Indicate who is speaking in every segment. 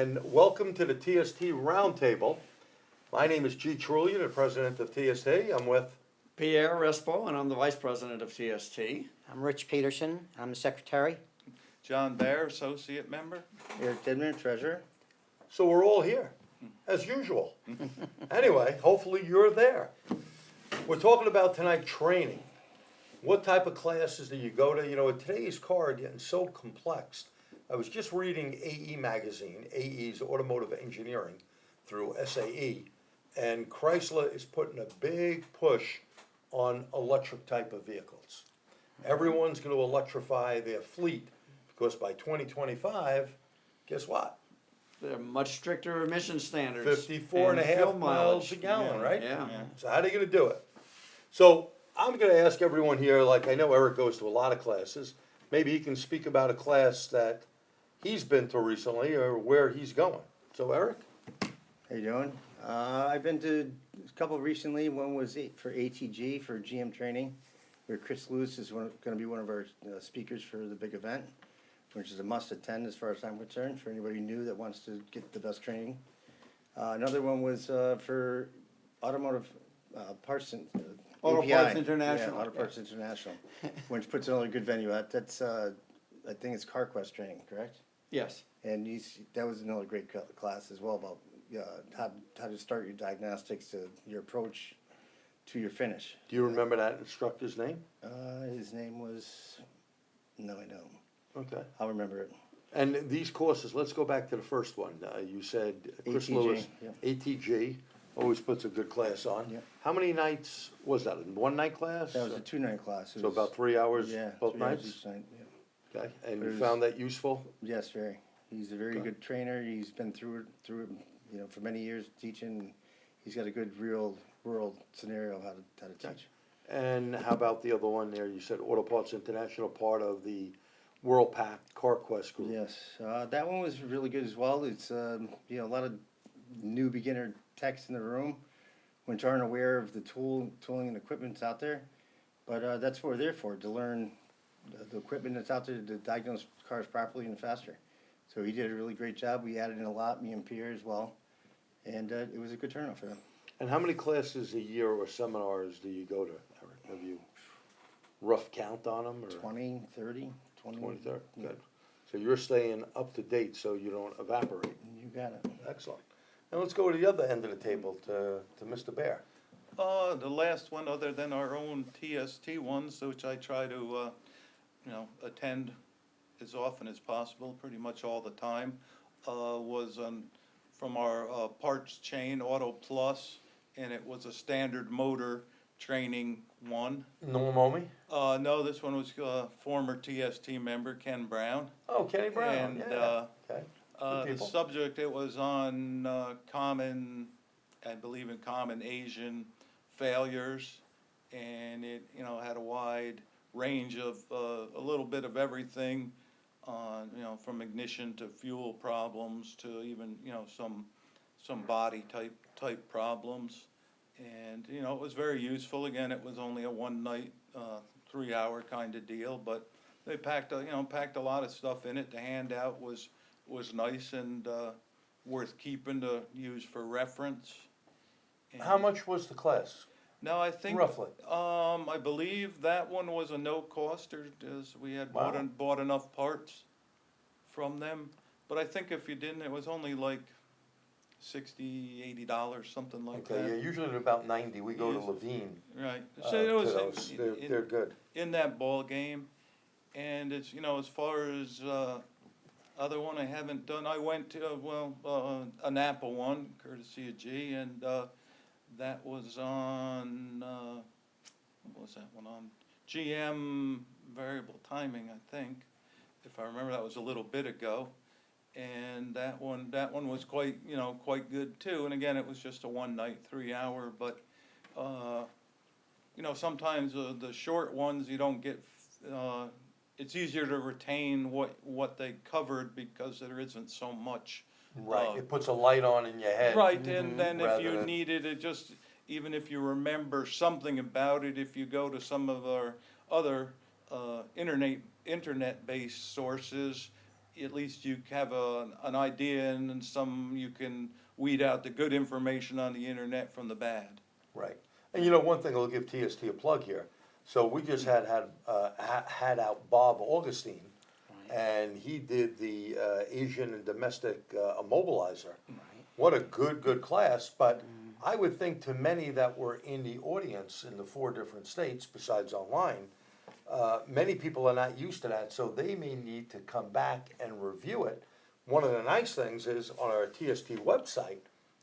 Speaker 1: and welcome to the TST RoundTable. My name is G. Trulli, the president of TST. I'm with
Speaker 2: Pierre Respo, and I'm the vice president of TST.
Speaker 3: I'm Rich Peterson. I'm the secretary.
Speaker 4: John Baer, associate member.
Speaker 5: Eric Didman, treasurer.
Speaker 1: So we're all here, as usual. Anyway, hopefully you're there. We're talking about tonight training. What type of classes do you go to? You know, today's car getting so complex. I was just reading AE magazine, AE's Automotive Engineering, through SAE, and Chrysler is putting a big push on electric type of vehicles. Everyone's going to electrify their fleet because by 2025, guess what?
Speaker 2: They're much stricter emission standards.
Speaker 1: 54 and a half
Speaker 2: fuel
Speaker 1: miles a
Speaker 2: mileage.
Speaker 1: gallon, right?
Speaker 2: Yeah.
Speaker 1: So how are they going to do it? So I'm going to ask everyone here, like I know Eric goes to a lot of classes, maybe he can speak about a class that he's been to recently or where he's going. So Eric?
Speaker 5: How you doing? I've been to a couple recently. One was for ATG for GM training, where Chris Lewis is going to be one of our speakers for the big event, which is a must attend as far as I'm concerned for anybody new that wants to get the best training. Another one was for automotive parts and
Speaker 2: Auto
Speaker 5: API.
Speaker 2: Parts International.
Speaker 5: Yeah, Auto Parts International, which puts another good venue out. That's I think it's CarQuest training, correct?
Speaker 2: Yes.
Speaker 5: And that was another great class as well about how to start your diagnostics to your approach to your finish.
Speaker 1: Do you remember that instructor's name?
Speaker 5: His name was, no, I don't.
Speaker 1: Okay.
Speaker 5: I'll remember it.
Speaker 1: And these courses, let's go back to the first one. You said Chris
Speaker 5: ATG,
Speaker 1: Lewis,
Speaker 5: yeah.
Speaker 1: ATG, always puts a good class on.
Speaker 5: Yeah.
Speaker 1: How many nights was that? A one-night class?
Speaker 5: That was a 2-night class. It
Speaker 1: So
Speaker 5: was-
Speaker 1: about 3 hours
Speaker 5: yeah,
Speaker 1: both
Speaker 5: 3 hours
Speaker 1: nights?
Speaker 5: each night, yeah.
Speaker 1: Okay, and
Speaker 5: But
Speaker 1: you
Speaker 5: it was-
Speaker 1: found that useful?
Speaker 5: Yes, very. He's a very
Speaker 1: Okay.
Speaker 5: good trainer. He's been through it, for many years teaching. He's got a good real world scenario how to teach.
Speaker 1: And how about the other one there? You said Auto Parts International, part of the World Pack CarQuest group.
Speaker 5: Yes, that one was really good as well. It's a lot of new beginner techs in the room, which aren't aware of the tooling and equipment that's out there. But that's what we're there for, to learn the equipment that's out there to diagnose cars properly and faster. So he did a really great job. We added in a lot, me and Pierre as well, and it was a good turnout for them.
Speaker 1: And how many classes a year or seminars do you go to, Eric? Have you rough count on them? Or
Speaker 5: 20, 30, 20.
Speaker 1: 20, 30?
Speaker 5: Yeah.
Speaker 1: Good. So you're staying up to date so you don't evaporate.
Speaker 5: You got it.
Speaker 1: Excellent. And let's go to the other end of the table to Mr. Bear.
Speaker 4: The last one, other than our own TST ones, which I try to, attend as often as possible, pretty much all the time, was from our parts chain, Auto Plus, and it was a standard motor training one.
Speaker 1: No Momi?
Speaker 4: No, this one was former TST member Ken Brown.
Speaker 1: Oh, Kenny Brown,
Speaker 4: And,
Speaker 1: yeah. Okay.
Speaker 4: The
Speaker 1: people.
Speaker 4: subject, it was on common, I believe in common Asian failures, and it, had a wide range of a little bit of everything, from ignition to fuel problems to even, some body type problems. And, it was very useful. Again, it was only a one-night, 3-hour kind of deal, but they packed a lot of stuff in it. The handout was nice and worth keeping to use for reference. And
Speaker 1: How much was the class?
Speaker 4: No, I think
Speaker 1: Roughly.
Speaker 4: I believe that one was a no coster, as we had
Speaker 1: Wow.
Speaker 4: bought enough parts from them. But I think if you didn't, it was only like $60, $80, something like
Speaker 1: Okay, yeah,
Speaker 4: that.
Speaker 1: usually they're about 90. We go to
Speaker 4: Yes.
Speaker 1: Levine
Speaker 4: Right.
Speaker 1: to
Speaker 4: So it was
Speaker 1: those. They're good.
Speaker 4: in that ball game, and it's as far as other one I haven't done. I went to a Napa one, courtesy of G, and that was on what was that one on? GM variable timing, I think, if I remember. That was a little bit ago, and that one was quite good too. And again, it was just a one night, 3-hour, but. Sometimes the short ones you don't get. It's easier to retain what they covered because there isn't so much.
Speaker 1: Right, it puts a light on in your head.
Speaker 4: Right, and then if
Speaker 1: Rather
Speaker 4: you
Speaker 1: than-
Speaker 4: needed it, just even if you remember something about it, if you go to some of our other internet-based sources, at least you have an idea and some, you can weed out the good information on the internet from the bad.
Speaker 1: Right. And you know, one thing, I'll give TST a plug here. So we just had out Bob Augustine, and he did the Asian and domestic immobilizer. What a good class, but I would think to many that were in the audience in the 4 different states, besides online, many people are not used to that, so they may need to come back and review it. One of the nice things is on our TST website,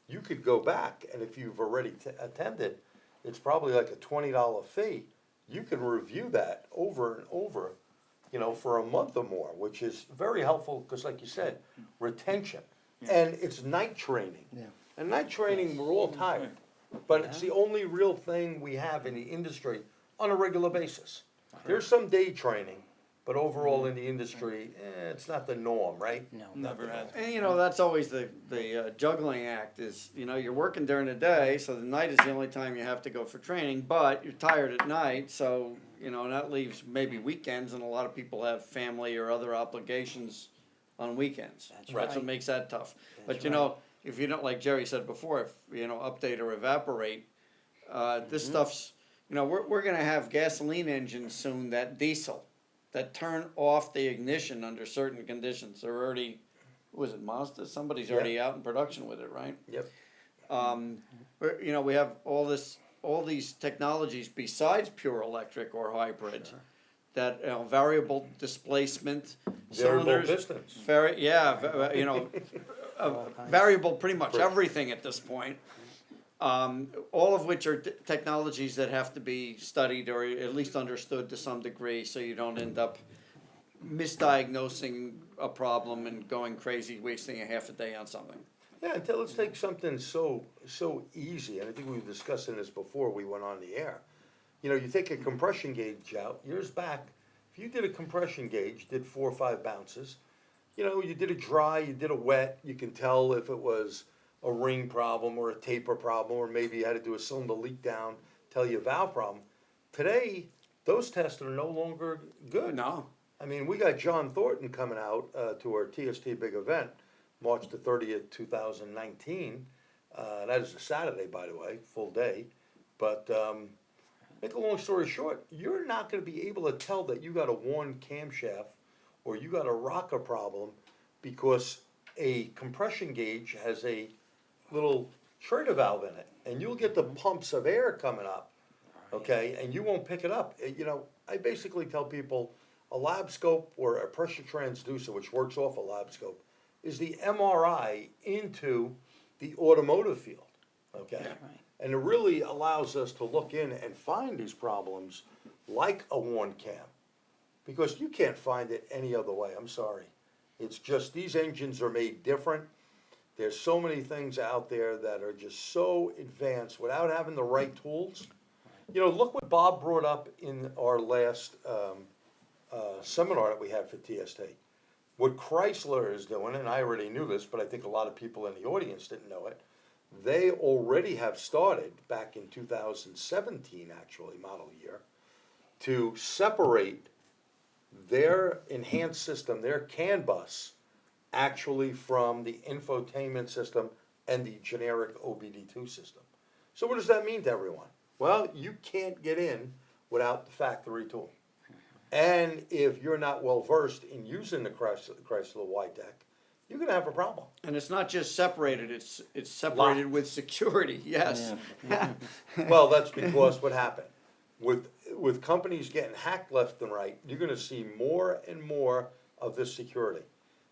Speaker 1: you could go back, and if you've already attended, it's probably like a $20 fee. You can review that over and over, you know, for a month or more, which is very helpful, because like you said, retention. And it's night training.
Speaker 5: Yeah.
Speaker 1: And night training, we're all tired, but it's the only real thing we have in the industry on a regular basis. There's some day training, but overall in the industry, it's not the norm, right?
Speaker 3: No.
Speaker 4: Never has.
Speaker 2: And you know, that's always the juggling act is, you know, you're working during the day, so the night is the only time you have to go for training, but you're tired at night, so, you know, and that leaves maybe weekends, and a lot of people have family or other obligations on weekends.
Speaker 3: That's
Speaker 2: That's
Speaker 3: right.
Speaker 2: what makes that tough. But
Speaker 3: That's
Speaker 2: you know, if you don't, like Jerry said before, if, you know, update or evaporate, this stuff's, you know, we're gonna have gasoline engines soon, that diesel, that turn off the ignition under certain conditions. They're already, was it Mazda? Somebody's already out in production with it, right?
Speaker 1: Yep.
Speaker 2: You know, we have all these technologies besides pure electric or hybrid, that, you know, variable displacement,
Speaker 1: Variable
Speaker 2: cylinders,
Speaker 1: pistons.
Speaker 2: you know, variable pretty much everything at this point. All of which are technologies that have to be studied or at least understood to some degree, so you don't end up misdiagnosing a problem and going crazy, wasting a half a day on something.
Speaker 1: Yeah, until let's take something so easy, and I think we were discussing this before we went on the air. You know, you take a compression gauge out, years back, if you did a compression gauge, did 4 or 5 bounces, you know, you did a dry, you did a wet, you can tell if it was a ring problem or a taper problem, or maybe you had to do a cylinder leak down, tell you a valve problem. Today, those tests are no longer good.
Speaker 2: No.
Speaker 1: I mean, we got John Thornton coming out to our TST big event, March the 30th, 2019. That is a Saturday, by the way, full day. But make a long story short, you're not going to be able to tell that you got a worn camshaft or you got a rocker problem because a compression gauge has a little Schrader valve in it, and you'll get the pumps of air coming up, okay, and you won't pick it up. You know, I basically tell people a lab scope or a pressure transducer, which works off a lab scope, is the MRI into the automotive field, okay?
Speaker 3: Right.
Speaker 1: And it really allows us to look in and find these problems like a worn cam, because you can't find it any other way, I'm sorry. It's just these engines are made different. There's so many things out there that are just so advanced without having the right tools. You know, look what Bob brought up in our last seminar that we had for TST. What Chrysler is doing, and I already knew this, but I think a lot of people in the audience didn't know it, they already have started back in 2017, actually, model year, to separate their enhanced system, their CAN bus, actually from the infotainment system and the generic OBD2 system. So what does that mean to everyone? Well, you can't get in without the factory tool. And if you're not well versed in using the Chrysler Y-Tech, you're gonna have a problem.
Speaker 2: And it's not just separated, it's separated
Speaker 1: Locked.
Speaker 2: with security, yes.
Speaker 1: Well, that's because what happened? With companies getting hacked left and right, you're gonna see more and more of this security.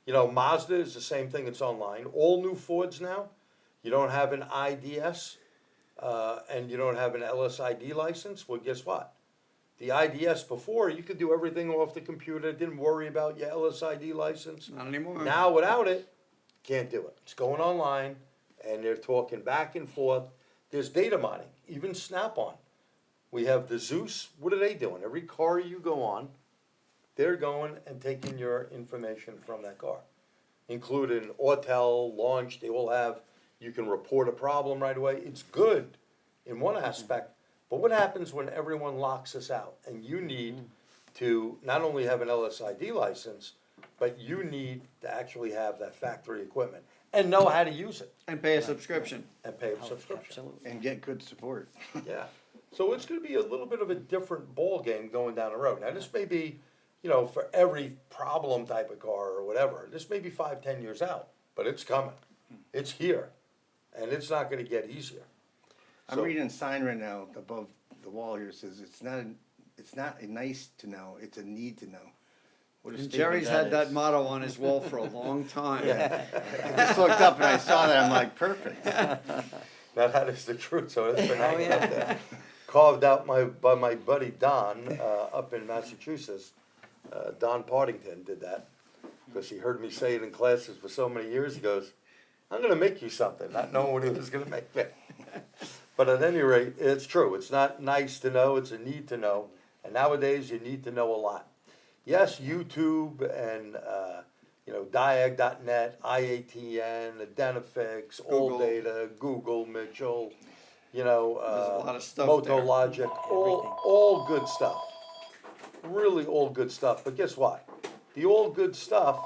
Speaker 1: You know, Mazda is the same thing, it's online. All new Fords now, you don't have an IDS, and you don't have an LSID license, well, guess what? The IDS before, you could do everything off the computer, didn't worry about your LSID license.
Speaker 2: Not anymore.
Speaker 1: Now, without it, can't do it. It's going online, and they're talking back and forth. There's data mining, even Snap-on. We have the Zeus, what are they doing? Every car you go on, they're going and taking your information from that car. Including Autel, Launch, they all have, you can report a problem right away. It's good in one aspect, but what happens when everyone locks us out? And you need to not only have an LSID license, but you need to actually have that factory equipment and know how to use it
Speaker 2: And pay a subscription.
Speaker 1: and pay a
Speaker 3: Oh,
Speaker 1: subscription.
Speaker 3: Absolutely.
Speaker 5: And get good support.
Speaker 1: Yeah, so it's gonna be a little bit of a different ball game going down the road. Now, this may be, you know, for every problem type of car or whatever, this may be 5, 10 years out, but it's coming. It's here, and it's not gonna get easier.
Speaker 5: I'm
Speaker 1: So-
Speaker 5: reading a sign right now above the wall here, it says, it's not a nice to know, it's a need to know. What a
Speaker 2: And
Speaker 5: statement
Speaker 2: Jerry's had that
Speaker 5: is.
Speaker 2: motto on his wall for a long time.
Speaker 5: I just looked up and I saw that, I'm like, perfect.
Speaker 1: Now, that is the truth, so it's been hanging
Speaker 3: yeah.
Speaker 1: up there. Carved out by my buddy Don, up in Massachusetts. Don Partington did that, because he heard me say it in classes for so many years, he goes, I'm gonna make you something, not knowing what he was gonna make me. But at any rate, it's true, it's not nice to know, it's a need to know, and nowadays you need to know a lot. Yes, YouTube and, you know, Diag.net, IATN, Identifix,
Speaker 2: Google.
Speaker 1: AllData, Google, Mitchell, you know,
Speaker 2: There's a lot of stuff there.
Speaker 1: Motologic, all good stuff. Really all good stuff, but guess what? The all good stuff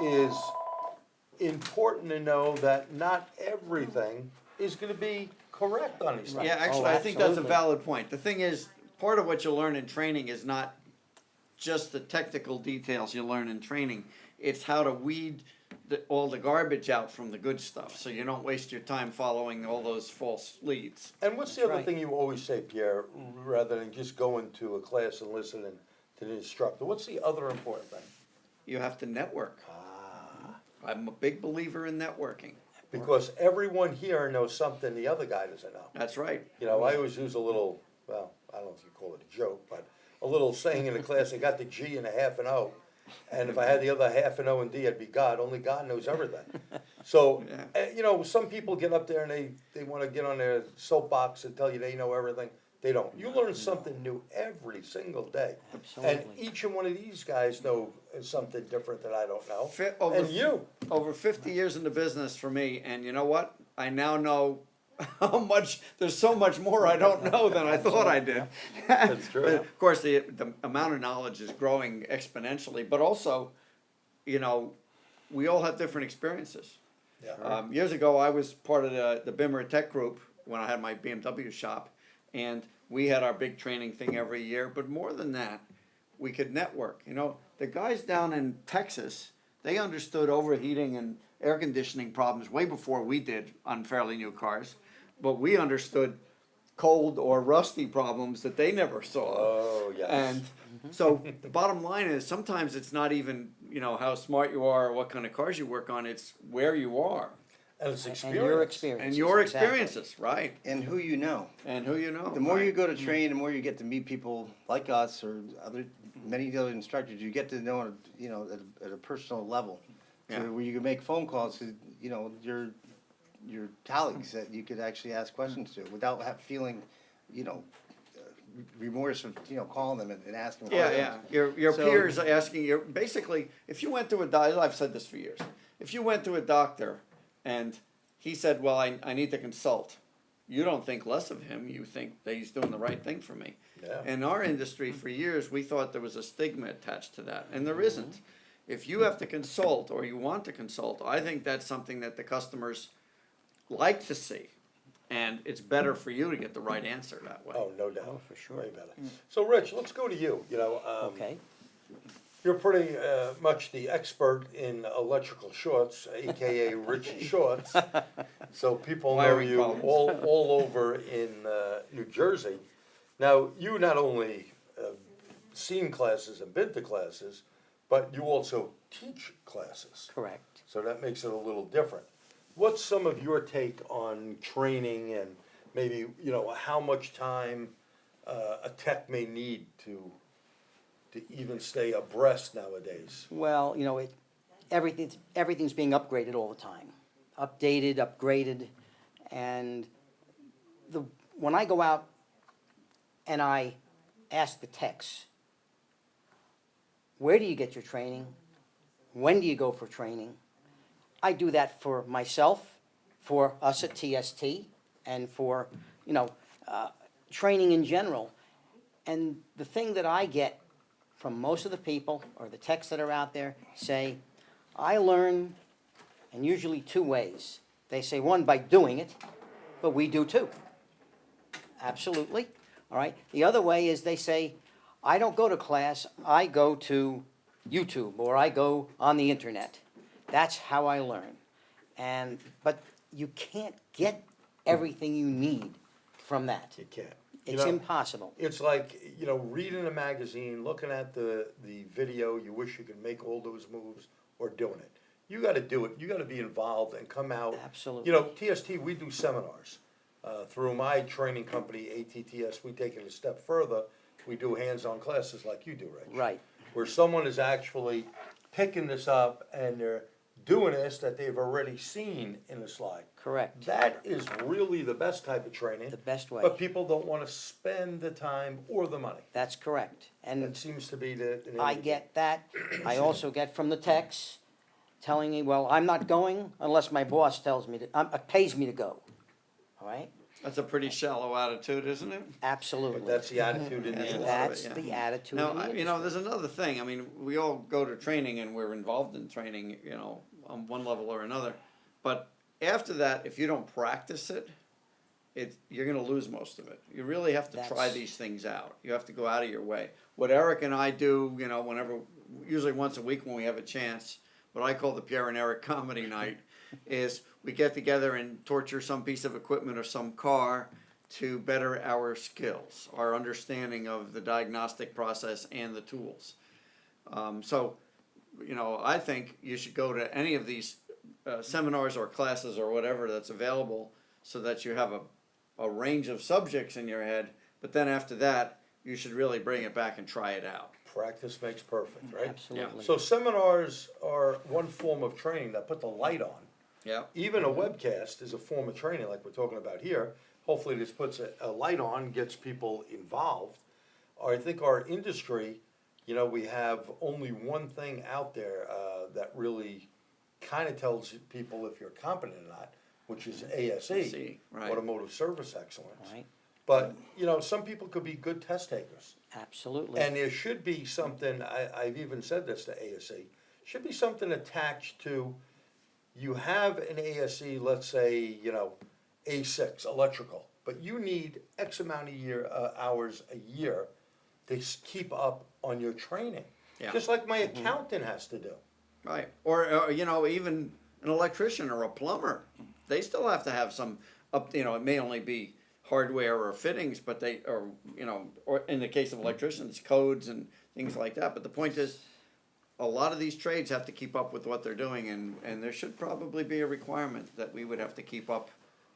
Speaker 1: is important to know that not everything is gonna be correct on these things.
Speaker 2: Yeah, actually,
Speaker 3: Oh,
Speaker 2: I think that's a
Speaker 3: absolutely.
Speaker 2: valid point. The thing is, part of what you learn in training is not just the technical details you learn in training. It's how to weed all the garbage out from the good stuff, so you don't waste your time following all those false leads.
Speaker 1: And what's the other
Speaker 3: Right.
Speaker 1: thing you always say, Pierre, rather than just going to a class and listening to the instructor? What's the other important thing?
Speaker 2: You have to network.
Speaker 1: Ah,
Speaker 2: I'm a big believer in networking.
Speaker 1: because everyone here knows something the other guy doesn't know.
Speaker 2: That's right.
Speaker 1: You know, I always use a little, well, I don't know if you call it a joke, but a little saying in the class, I got the G and a half an O. And if I had the other half an O and D, I'd be God. Only God knows everything. So,
Speaker 2: Yeah.
Speaker 1: you know, some people get up there and they wanna get on their soapbox and tell you they know everything. They don't. You learn something new every single day. And
Speaker 3: Absolutely.
Speaker 1: each one of these guys know something different that I don't know.
Speaker 2: Over-
Speaker 1: And you.
Speaker 2: Over 50 years in the business for me, and you know what? I now know how much, there's so much more I don't know than I thought I did.
Speaker 1: That's true.
Speaker 2: But of course, the amount of knowledge is growing exponentially, but also, you know, we all have different experiences.
Speaker 1: Yeah.
Speaker 2: Years ago, I was part of the Bimmer Tech Group when I had my BMW shop, and we had our big training thing every year. But more than that, we could network. You know, the guys down in Texas, they understood overheating and air conditioning problems way before we did on fairly new cars, but we understood cold or rusty problems that they never saw.
Speaker 1: Oh, yes.
Speaker 2: And so the bottom line is sometimes it's not even, you know, how smart you are or what kind of cars you work on, it's where you are
Speaker 1: And it's
Speaker 3: And
Speaker 1: experience.
Speaker 3: your experience.
Speaker 2: and your experiences, right?
Speaker 5: And who you know.
Speaker 2: And who you know.
Speaker 5: The more
Speaker 2: right?
Speaker 5: you go to train, the more you get to meet people like us or many other instructors. You get to know, you know, at a personal level, to
Speaker 2: Yeah.
Speaker 5: where you can make phone calls to, you know, your colleagues that you could actually ask questions to without feeling, you know, remorse of, you know, calling them and asking.
Speaker 2: Yeah,
Speaker 5: questions.
Speaker 2: yeah. Your
Speaker 5: So-
Speaker 2: peers are asking you, basically, if you went to a doctor, I've said this for years, if you went to a doctor and he said, well, I need to consult, you don't think less of him, you think that he's doing the right thing for me.
Speaker 1: Yeah.
Speaker 2: In our industry, for years, we thought there was a stigma attached to that, and there isn't. If you have to consult or you want to consult, I think that's something that the customers like to see. And it's better for you to get the right answer that way.
Speaker 1: Oh, no doubt.
Speaker 3: Oh, for sure.
Speaker 1: Way better. So, Rich, let's go to you. You know,
Speaker 3: Okay.
Speaker 1: you're pretty much the expert in electrical shorts, AKA Richie Shorts. So people know
Speaker 2: Wiring
Speaker 1: you
Speaker 2: problems.
Speaker 1: all over in New Jersey. Now, you not only seen classes and been to classes, but you also teach classes.
Speaker 3: Correct.
Speaker 1: So that makes it a little different. What's some of your take on training and maybe, you know, how much time a tech may need to even stay abreast nowadays?
Speaker 3: Well, you know, everything's being upgraded all the time, updated, upgraded, and when I go out and I ask the techs, where do you get your training? When do you go for training? I do that for myself, for us at TST, and for, you know, training in general. And the thing that I get from most of the people, or the techs that are out there, say, I learn in usually two ways. They say, one, by doing it, but we do too. Absolutely, all right? The other way is they say, I don't go to class, I go to YouTube, or I go on the internet. That's how I learn. But you can't get everything you need from that.
Speaker 1: You can't. You
Speaker 3: It's
Speaker 1: know,
Speaker 3: impossible.
Speaker 1: It's like, reading a magazine, looking at the video, you wish you could make all those moves, or doing it. You gotta do it, you gotta be involved and come out.
Speaker 3: Absolutely.
Speaker 1: TST, we do seminars. Through my training company, ATTS, we take it a step further, we do hands-on classes like you do, Rich.
Speaker 3: Right.
Speaker 1: Where someone is actually picking this up and they're doing this that they've already seen in the slide.
Speaker 3: Correct.
Speaker 1: That is really the best type of training.
Speaker 3: The best way.
Speaker 1: But people don't wanna spend the time or the money.
Speaker 3: That's correct.
Speaker 1: That
Speaker 3: And
Speaker 1: seems to be the.
Speaker 3: I get that. I also get from the techs telling me, well, I'm not going unless my boss tells me pays me to go. All right?
Speaker 2: That's a pretty shallow attitude, isn't it?
Speaker 3: Absolutely.
Speaker 1: But that's the attitude in the
Speaker 2: Yeah.
Speaker 1: industry.
Speaker 3: That's
Speaker 2: Yeah.
Speaker 3: the attitude
Speaker 2: Now,
Speaker 3: in the industry.
Speaker 2: there's another thing. I mean, we all go to training and we're involved in training, on one level or another. But after that, if you don't practice it, you're gonna lose most of it. You really have to try
Speaker 3: That's-
Speaker 2: these things out. You have to go out of your way. What Eric and I do, usually once a week when we have a chance, what I call the Pierre and Eric comedy night, is we get together and torture some piece of equipment or some car to better our skills, our understanding of the diagnostic process and the tools. I think you should go to any of these seminars or classes or whatever that's available so that you have a range of subjects in your head, but then after that, you should really bring it back and try it out.
Speaker 1: Practice makes perfect, right?
Speaker 3: Absolutely.
Speaker 1: So seminars are one form of training that put the light on.
Speaker 2: Yeah.
Speaker 1: Even a webcast is a form of training like we're talking about here. Hopefully this puts a light on, gets people involved. I think our industry, we have only one thing out there that really kind of tells people if you're competent or not, which is ASE,
Speaker 2: right.
Speaker 1: Automotive Service Excellence.
Speaker 3: Right.
Speaker 1: But, some people could be good test takers.
Speaker 3: Absolutely.
Speaker 1: And there should be something, I've even said this to ASE, should be something attached to, you have an ASE, let's say, A6, electrical, but you need X amount of hours a year to keep up on your training.
Speaker 2: Yeah.
Speaker 1: Just like my accountant has to do.
Speaker 2: Right. Or even an electrician or a plumber, they still have to have some it may only be hardware or fittings, but or in the case of electricians, codes and things like that. But the point is, a lot of these trades have to keep up with what they're doing, and there should probably be a requirement that we would have to keep up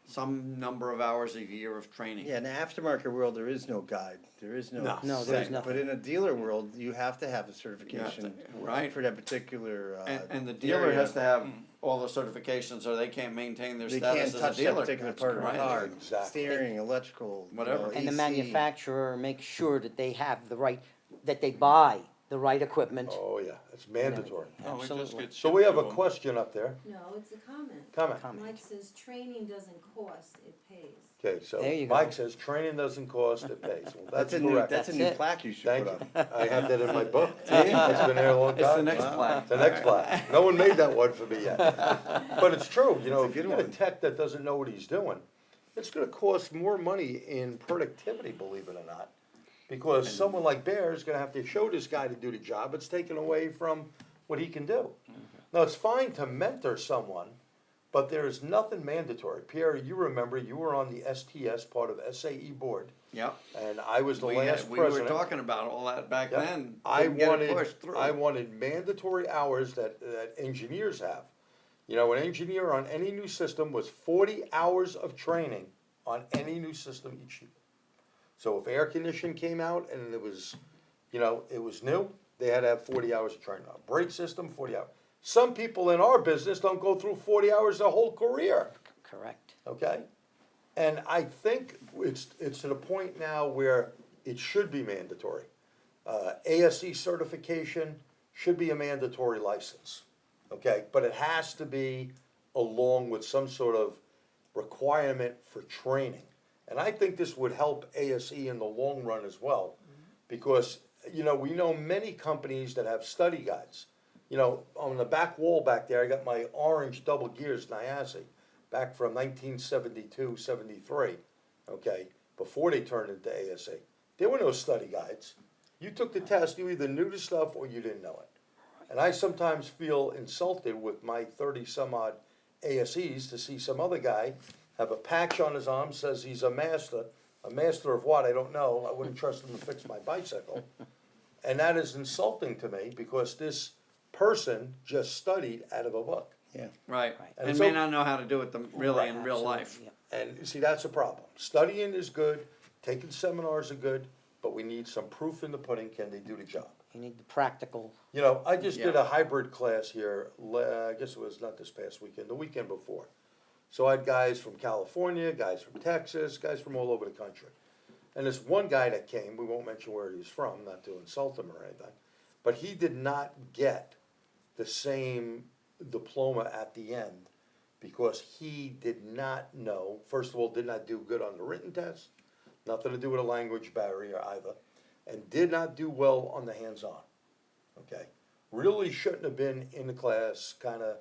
Speaker 2: some number of hours a year of training.
Speaker 5: Yeah, in the aftermarket world, there is no guide, there is no.
Speaker 3: No, there's
Speaker 5: set.
Speaker 3: nothing.
Speaker 5: But in a dealer world, you have to have a certification.
Speaker 2: right.
Speaker 5: For that particular,
Speaker 2: And the dealer
Speaker 5: area.
Speaker 2: has to have all the certifications, or they can't maintain their
Speaker 5: They
Speaker 2: status
Speaker 5: can't
Speaker 2: as a
Speaker 5: touch that
Speaker 2: dealer.
Speaker 5: particular
Speaker 2: That's
Speaker 5: part of the
Speaker 2: correct.
Speaker 5: car,
Speaker 1: Exactly.
Speaker 5: steering, electrical.
Speaker 2: Whatever.
Speaker 3: And the
Speaker 5: AC.
Speaker 3: manufacturer makes sure that they have that they buy the right equipment.
Speaker 1: Oh, yeah, it's mandatory.
Speaker 4: No, we just
Speaker 3: Absolutely.
Speaker 4: get
Speaker 1: So we have a
Speaker 4: shipped to 'em.
Speaker 1: question up there.
Speaker 6: No, it's a comment.
Speaker 1: Comment.
Speaker 6: Mike says training doesn't cost, it pays.
Speaker 1: Okay, so
Speaker 3: There you go.
Speaker 1: Mike says training doesn't cost, it pays. Well, that's
Speaker 5: a new,
Speaker 1: correct.
Speaker 5: that's a
Speaker 3: That's
Speaker 5: new
Speaker 3: it.
Speaker 5: plaque you should
Speaker 1: Thank
Speaker 5: put
Speaker 1: you.
Speaker 5: up.
Speaker 1: I have that in my book. It's been there a long time.
Speaker 2: It's the next
Speaker 5: Wow.
Speaker 2: plaque.
Speaker 1: The next plaque. No one made that one for me yet. But it's true,
Speaker 5: a
Speaker 1: if you
Speaker 5: good
Speaker 1: get a
Speaker 5: one.
Speaker 1: tech that doesn't know what he's doing, it's gonna cost more money in productivity, believe it or not. Because someone like Bear is gonna have to show this guy to do the job, it's taken away from what he can do. Now, it's fine to mentor someone, but there's nothing mandatory. Pierre, you remember, you were on the STS, part of SAE board,
Speaker 2: Yep.
Speaker 1: and I was the last
Speaker 2: We were
Speaker 1: president.
Speaker 2: talking about all that back
Speaker 1: Yeah.
Speaker 2: then.
Speaker 1: I
Speaker 2: Couldn't get it pushed through.
Speaker 1: wanted mandatory hours that engineers have. An engineer on any new system was 40 hours of training on any new system each year. So if air conditioning came out and it was, it was new, they had to have 40 hours of training. A brake system, 40 hours. Some people in our business don't go through 40 hours their whole career.
Speaker 3: Correct.
Speaker 1: Okay? And I think it's to the point now where it should be mandatory. ASE certification should be a mandatory license, okay? But it has to be along with some sort of requirement for training. And I think this would help ASE in the long run as well, because you know, we know many companies that have study guides. You know, on the back wall back there, I got my orange double gears Niazi, back from 1972, 73, okay, before they turned into ASE. There were no study guides. You took the test, you either knew the stuff or you didn't know it. And I sometimes feel insulted with my 30-some-odd ASEs to see some other guy have a patch on his arm, says he's a master. A master of what, I don't know. I wouldn't trust him to fix my bicycle. And that is insulting to me because this person just studied out of a book.
Speaker 5: Yeah.
Speaker 2: Right,
Speaker 3: Right.
Speaker 2: and
Speaker 1: And
Speaker 2: may
Speaker 1: so-
Speaker 2: not know how to do it really in real
Speaker 3: Absolutely,
Speaker 2: life.
Speaker 3: yeah.
Speaker 1: And you see, that's a problem. Studying is good, taking seminars are good, but we need some proof in the pudding. Can they do the job?
Speaker 3: You need the practical,
Speaker 1: You know, I just did
Speaker 2: Yeah.
Speaker 1: a hybrid class here, I guess it was not this past weekend, the weekend before. So I had guys from California, guys from Texas, guys from all over the country. And this one guy that came, we won't mention where he's from, not to insult him or anything, but he did not get the same diploma at the end because he did not know, first of all, did not do good on the written test, nothing to do with a language barrier either, and did not do well on the hands-on, okay? Really shouldn't have been in the class, kinda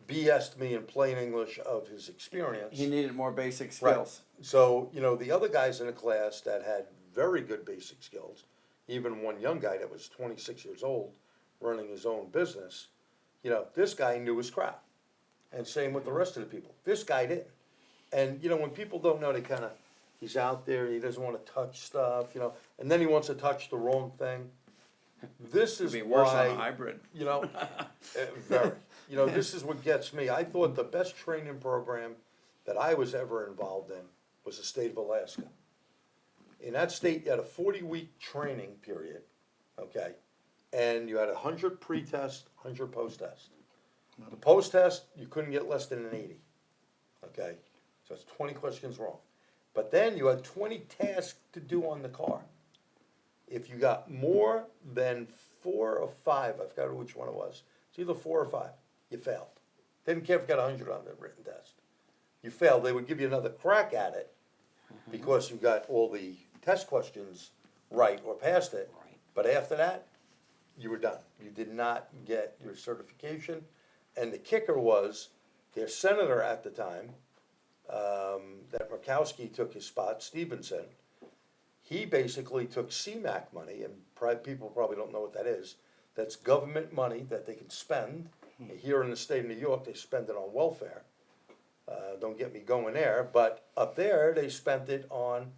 Speaker 1: BS'd me in plain English of his experience.
Speaker 2: He needed more basic
Speaker 1: Right.
Speaker 2: skills.
Speaker 1: So, you know, the other guys in the class that had very good basic skills, even one young guy that was 26 years old, running his own business, you know, this guy knew his crap. And same with the rest of the people. This guy didn't. And, you know, when people don't know, they kind of, he's out there, he doesn't want to touch stuff, you know, and then he wants to touch the wrong thing. This
Speaker 2: It'd
Speaker 1: is
Speaker 2: be worse on a
Speaker 1: why,
Speaker 2: hybrid.
Speaker 1: you know, very. You know, this is what gets me. I thought the best training program that I was ever involved in was the state of Alaska. In that state, you had a 40-week training period, okay? And you had 100 pre-test, 100 post-test. The post-test, you couldn't get less than an 80, okay? So it's 20 questions wrong. But then you had 20 tasks to do on the car. If you got more than 4 or 5, I forgot which one it was, it's either 4 or 5, you failed. Didn't care if you got 100 on the written test. You failed, they would give you another crack at it because you got all the test questions right or passed it.
Speaker 3: Right.
Speaker 1: But after that, you were done. You did not get your certification. And the kicker was, their senator at the time, that Murkowski took his spot, Stevenson, he basically took CMAQ money, and people probably don't know what that is. That's government money that they can spend. Here in the state of New York, they spend it on welfare. Don't get me going there, but up there, they spent it on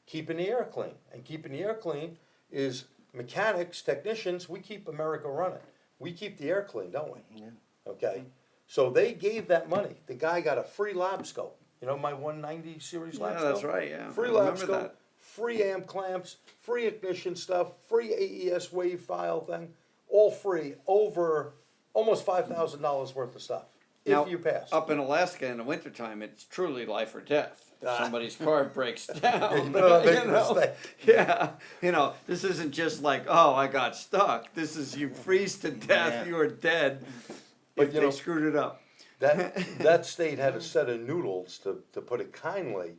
Speaker 1: keeping the air clean. And keeping the air clean is mechanics, technicians, we keep America running. We keep the air clean, don't we?
Speaker 5: Yeah.
Speaker 1: Okay? So they gave that money. The guy got a free lab scope. You know my 190 series lab
Speaker 2: Yeah,
Speaker 1: scope?
Speaker 2: that's right, yeah.
Speaker 1: Free
Speaker 2: I
Speaker 1: lab
Speaker 2: remember
Speaker 1: scope,
Speaker 2: that.
Speaker 1: free amp clamps, free ignition stuff, free AES wave file thing, all free, over almost $5,000 worth of stuff,
Speaker 2: Now,
Speaker 1: if you pass.
Speaker 2: Up in Alaska in the wintertime, it's truly life or death. If somebody's car breaks
Speaker 1: Yeah,
Speaker 2: down,
Speaker 1: you better not make a
Speaker 2: you know.
Speaker 1: mistake.
Speaker 2: Yeah, you know, this isn't just like, oh, I got stuck. This is you freeze to death,
Speaker 5: Yeah.
Speaker 2: you are dead.
Speaker 1: But,
Speaker 2: If
Speaker 1: you
Speaker 2: they
Speaker 1: know,
Speaker 2: screwed it up.
Speaker 1: That state had a set of noodles, to put it kindly,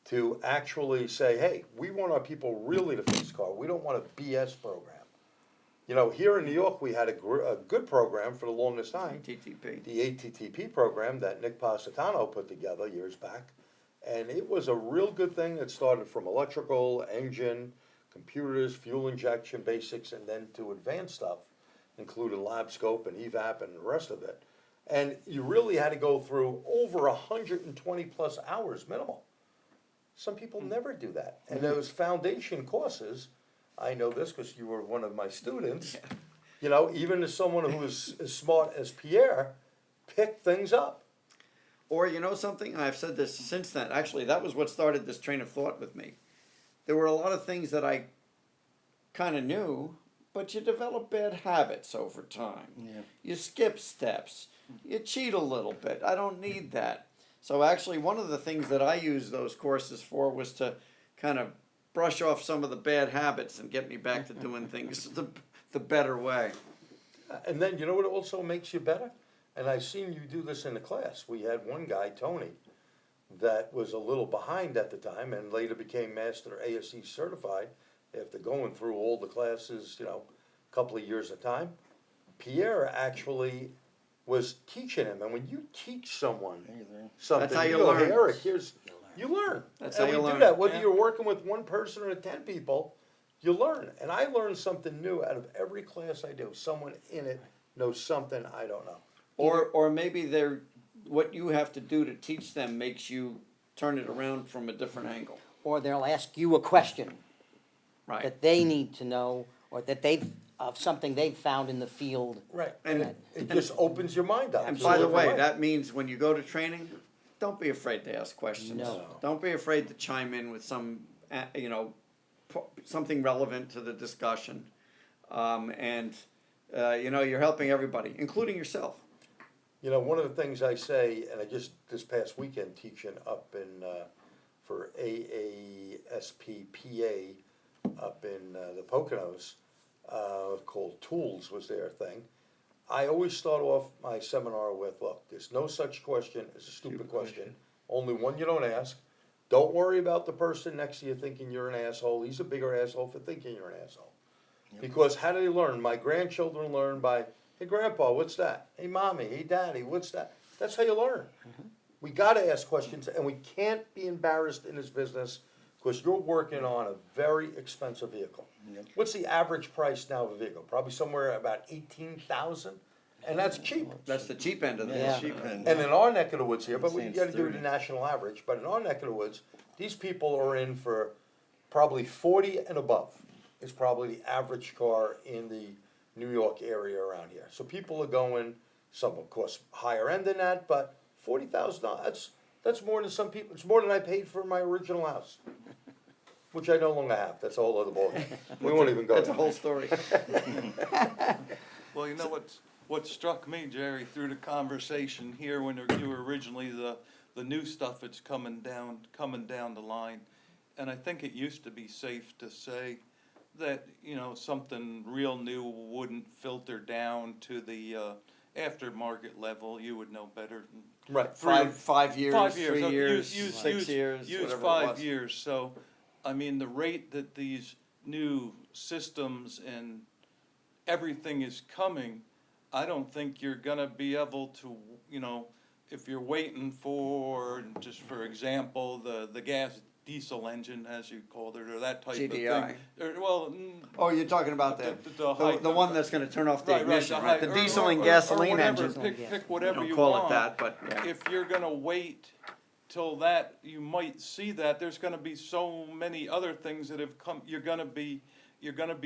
Speaker 1: to actually say, hey, we want our people really to fix car. We don't want a BS program. You know, here in New York, we had a good program for the longest time.
Speaker 2: TTP.
Speaker 1: The ATTP program that Nick Positano put together years back. And it was a real good thing that started from electrical, engine, computers, fuel injection basics, and then to advanced stuff, including lab scope and evap and the rest of it. And you really had to go through over 120 plus hours minimal. Some people never do that. And those foundation courses, I know this because you were one of my students, you know, even as someone who is as smart as Pierre, pick things up.
Speaker 2: Or you know something, and I've said this since then, actually that was what started this train of thought with me. There were a lot of things that I kind of knew, but you develop bad habits over time.
Speaker 5: Yeah.
Speaker 2: You skip steps, you cheat a little bit. I don't need that. So actually one of the things that I used those courses for was to kind of brush off some of the bad habits and get me back to doing things the better way.
Speaker 1: And then, you know what also makes you better? And I've seen you do this in the class. We had one guy, Tony, that was a little behind at the time and later became Master ASE certified after going through all the classes, you know, a couple of years at a time, Pierre actually was teaching him, and when you teach someone
Speaker 5: There you learn.
Speaker 1: something,
Speaker 2: That's how you
Speaker 1: go,
Speaker 2: learn.
Speaker 1: "Hey, Eric, here's," you learn.
Speaker 2: That's
Speaker 1: And
Speaker 2: how you
Speaker 1: we do
Speaker 2: learn.
Speaker 1: that, whether
Speaker 2: Yeah.
Speaker 1: you're working with one person or 10 people, you learn. And I learn something new out of every class I do. Someone in it knows something I don't know.
Speaker 2: Or maybe they're, what you have to do to teach them makes you turn it around from a different angle.
Speaker 3: Or they'll ask you a question
Speaker 2: Right.
Speaker 3: that they need to know, or that they've, of something they've found in the field.
Speaker 1: Right.
Speaker 2: And-
Speaker 1: And it just opens your mind up.
Speaker 2: And
Speaker 1: to
Speaker 2: by
Speaker 1: a
Speaker 2: the
Speaker 1: different
Speaker 2: way, that means when you go to training, don't be afraid to ask questions.
Speaker 3: No.
Speaker 2: Don't be afraid to chime in with some, you know, something relevant to the discussion. You know, you're helping everybody, including yourself.
Speaker 1: You know, one of the things I say, and I just, this past weekend, teaching up in, for AASPPA up in the Poconos, called Tools was their thing. I always start off my seminar with, look, there's no such question as a stupid question, only one you don't ask. Don't worry about the person next to you thinking you're an asshole, he's a bigger asshole for thinking you're an asshole. Because how do they learn? My grandchildren learn by, hey grandpa, what's that? Hey mommy, hey daddy, what's that? That's how you learn. We gotta ask questions, and we can't be embarrassed in this business, because you're working on a very expensive vehicle.
Speaker 5: Yep.
Speaker 1: What's the average price now of a vehicle? Probably somewhere about 18,000, and that's cheap.
Speaker 2: That's the cheap end of
Speaker 3: Yeah.
Speaker 2: this.
Speaker 5: Cheap end.
Speaker 1: And in our neck of the woods here, but we
Speaker 5: Saying
Speaker 1: gotta
Speaker 5: it's
Speaker 1: do the
Speaker 5: 30.
Speaker 1: national average, but in our neck of the woods, these people are in for probably 40 and above is probably the average car in the New York area around here. So people are going, some of course higher end than that, but $40,000, that's more than some people, it's more than I paid for my original house. Which I no longer have, that's a whole other ballgame. We won't even go
Speaker 2: That's a
Speaker 1: there.
Speaker 2: whole story.
Speaker 4: Well, you know what struck me, Jerry, through the conversation here when you were originally the new stuff that's coming down the line, and I think it used to be safe to say that, you know, something real new wouldn't filter down to the aftermarket level. You would know better.
Speaker 1: Right.
Speaker 2: Five years,
Speaker 4: 5 years.
Speaker 2: 3 years,
Speaker 4: Use
Speaker 2: 6 years,
Speaker 4: Use
Speaker 2: whatever it
Speaker 4: 5
Speaker 2: was.
Speaker 4: years. So, I mean, the rate that these new systems and everything is coming, I don't think you're gonna be able to, you know, if you're waiting for, just for example, the gas diesel engine, as you called it, or that type
Speaker 2: GDI.
Speaker 4: of thing. Or, well,
Speaker 2: Oh, you're talking about the one that's gonna turn off the
Speaker 4: right,
Speaker 2: ignition, right? The
Speaker 4: or-
Speaker 2: diesel
Speaker 4: or-
Speaker 2: and
Speaker 4: or
Speaker 2: gasoline
Speaker 4: whatever,
Speaker 2: engine.
Speaker 4: Pick whatever
Speaker 2: Don't
Speaker 4: you
Speaker 2: call
Speaker 4: want.
Speaker 2: it that, but yeah.
Speaker 4: If you're gonna wait till that, you might see that, there's gonna be so many other things that have come, you're gonna be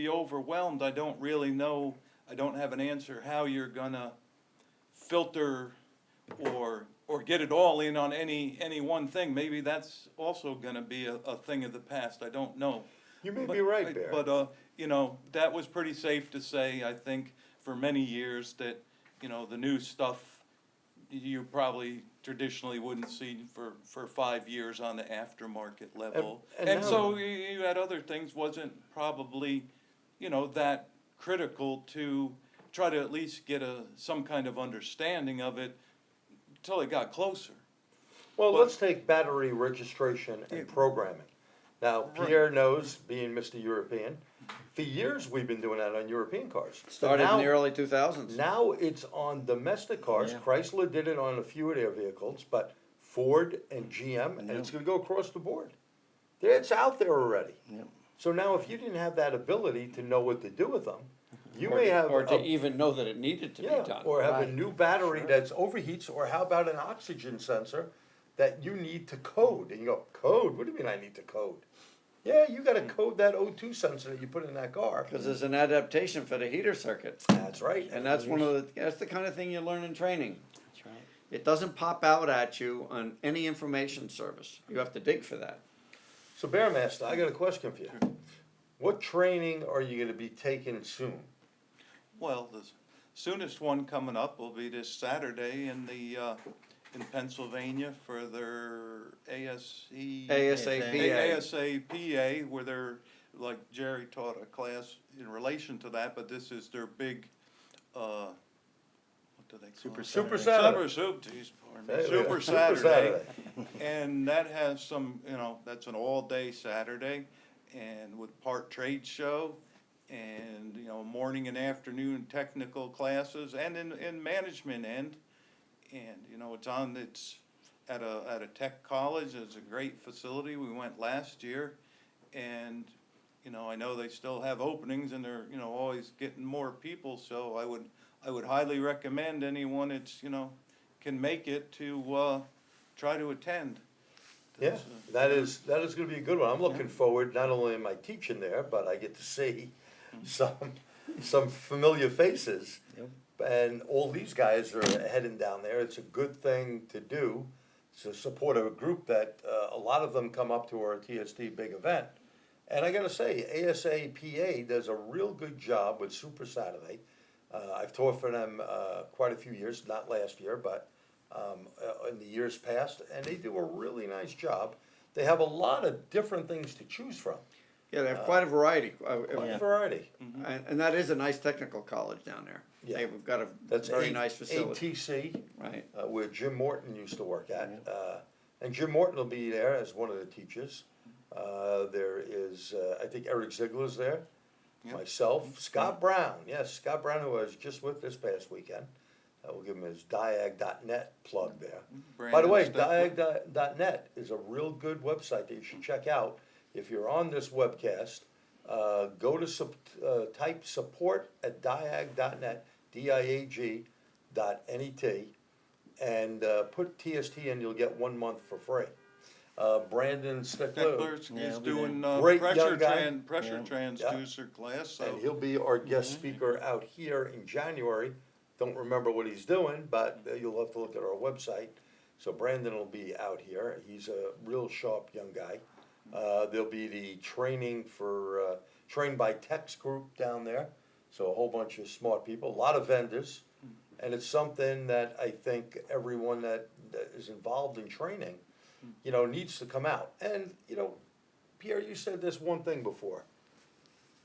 Speaker 4: overwhelmed. I don't really know, I don't have an answer how you're gonna filter or get it all in on any one thing. Maybe that's also gonna be a thing of the past, I don't know.
Speaker 1: You may
Speaker 4: But-
Speaker 1: be right, Bear.
Speaker 4: But, you know, that was pretty safe to say, I think, for many years, that, you know, the new stuff, you probably traditionally wouldn't see for 5 years on the aftermarket level.
Speaker 1: And
Speaker 4: And
Speaker 1: now-
Speaker 4: so you had other things, wasn't probably, you know, that critical to try to at least get some kind of understanding of it till it got closer.
Speaker 1: Well,
Speaker 4: But-
Speaker 1: let's take battery registration and programming. Now, Pierre knows, being Mr. European, for years we've been doing that on European cars. But
Speaker 2: Started in
Speaker 1: now-
Speaker 2: the early 2000s.
Speaker 1: Now it's on domestic cars.
Speaker 5: Yeah.
Speaker 1: Chrysler did it on a few of their vehicles, but Ford and GM, and it's gonna go across the board. It's out there already.
Speaker 5: Yep.
Speaker 1: So now if you didn't have that ability to know what to do with them, you
Speaker 2: Or
Speaker 1: may
Speaker 2: to-
Speaker 1: have.
Speaker 2: Or to
Speaker 1: a-
Speaker 2: even know that it needed to be
Speaker 1: Yeah,
Speaker 2: done.
Speaker 1: or have a
Speaker 3: Right.
Speaker 1: new battery that's overheats, or how about an oxygen sensor that you need to code? And you go, code? What do you mean I need to code? Yeah, you gotta code that O2 sensor that you put in that car.
Speaker 2: Because there's an adaptation for the heater circuit.
Speaker 1: That's right.
Speaker 2: And that's that's the kind of thing you learn in training.
Speaker 3: That's right.
Speaker 2: It doesn't pop out at you on any information service. You have to dig for that.
Speaker 1: So Bearmaster, I got a question for you. What training are you gonna be taking soon?
Speaker 4: Well, the soonest one coming up will be this Saturday in Pennsylvania for their
Speaker 2: ASAPA.
Speaker 4: ASAPA, where they're, like Jerry taught a class in relation to that, but this is their big, what do they call it?
Speaker 1: Super Saturday.
Speaker 4: Super Saturday. And that has some, you know, that's an all-day Saturday, and with part trade show, and, morning and afternoon technical classes, and in management end. And, it's at a tech college. It's a great facility. We went last year, and, I know they still have openings, and they're, always getting more people, so I would highly recommend anyone that's, can make it to, try to attend.
Speaker 1: Yeah, that is gonna be a good one. I'm looking forward, not only am I teaching there, but I get to see some familiar faces.
Speaker 5: Yep.
Speaker 1: And all these guys are heading down there. It's a good thing to do, to support a group that, a lot of them come up to our TST big event. And I gotta say, ASAPA does a real good job with Super Saturday. I've taught for them, quite a few years, not last year, but, in the years past, and they do a really nice job. They have a lot of different things to choose from,
Speaker 2: Yeah, they have quite a variety,
Speaker 1: quite a variety.
Speaker 2: and that is a nice technical college down there.
Speaker 1: Yeah.
Speaker 2: They've got a
Speaker 1: That's
Speaker 2: very nice facility,
Speaker 1: ATC,
Speaker 2: right?
Speaker 1: where Jim Morton used to work at. And Jim Morton will be there as one of the teachers. There is, I think Eric Ziegler's there,
Speaker 4: Yeah.
Speaker 1: myself, Scott Brown, yes, Scott Brown, who I was just with this past weekend. We'll give him his diag.net plug there. By the way, diag.net is a real good website that you should check out. If you're on this webcast, go to type support at diag.net, diag.net, and put TST in, you'll get 1 month for free. Brandon Stickler,
Speaker 4: Heckler's
Speaker 5: Yeah,
Speaker 4: is
Speaker 5: I'll be
Speaker 4: doing,
Speaker 1: Great
Speaker 4: pressure
Speaker 1: young guy.
Speaker 4: pressure
Speaker 5: Yeah.
Speaker 4: transducer class, so.
Speaker 1: and he'll be our guest speaker out here in January. Don't remember what he's doing, but you'll have to look at our website. So Brandon will be out here. He's a real sharp young guy. There'll be the training for, Trained by Tech's group down there. So a whole bunch of smart people, a lot of vendors. And it's something that I think everyone that is involved in training, needs to come out. And, Pierre, you said this one thing before.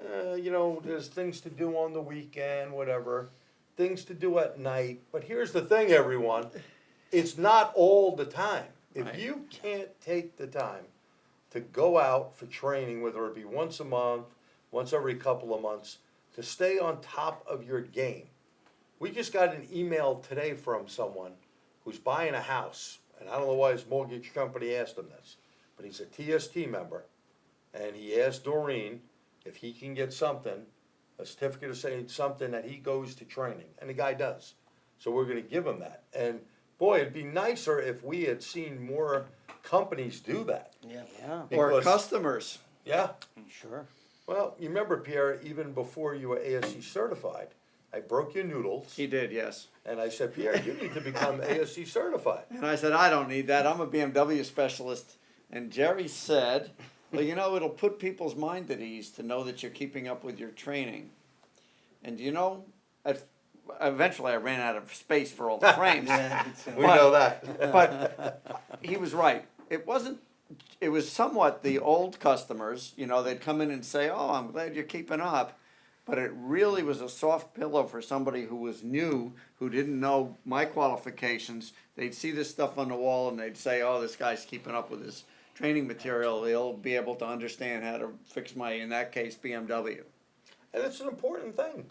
Speaker 1: There's things to do on the weekend, whatever, things to do at night. But here's the thing, everyone, it's not all the time. If
Speaker 2: Right.
Speaker 1: you can't take the time to go out for training, whether it be once a month, once every couple of months, to stay on top of your game. We just got an email today from someone who's buying a house, and I don't know why his mortgage company asked him this, but he's a TST member, and he asked Doreen if he can get something, a certificate of saying something that he goes to training, and the guy does. So we're gonna give him that, and boy, it'd be nicer if we had seen more companies do that.
Speaker 5: Yeah.
Speaker 3: Yeah,
Speaker 2: Or
Speaker 1: Because-
Speaker 2: customers,
Speaker 1: Yeah,
Speaker 3: sure.
Speaker 1: well, you remember, Pierre, even before you were ASC certified, I broke your noodles,
Speaker 2: he did, yes.
Speaker 1: and I said, Pierre, you need to become ASC certified.
Speaker 2: And I said, I don't need that, I'm a BMW specialist. And Jerry said, well, it'll put people's mind at ease to know that you're keeping up with your training. And eventually I ran out of space for all the frames.
Speaker 5: Yeah,
Speaker 1: We know that.
Speaker 2: But he was right. It was somewhat the old customers, they'd come in and say, oh, I'm glad you're keeping up. But it really was a soft pillow for somebody who was new, who didn't know my qualifications. They'd see this stuff on the wall and they'd say, oh, this guy's keeping up with his training material. He'll be able to understand how to fix my, in that case, BMW.
Speaker 1: And it's an important thing.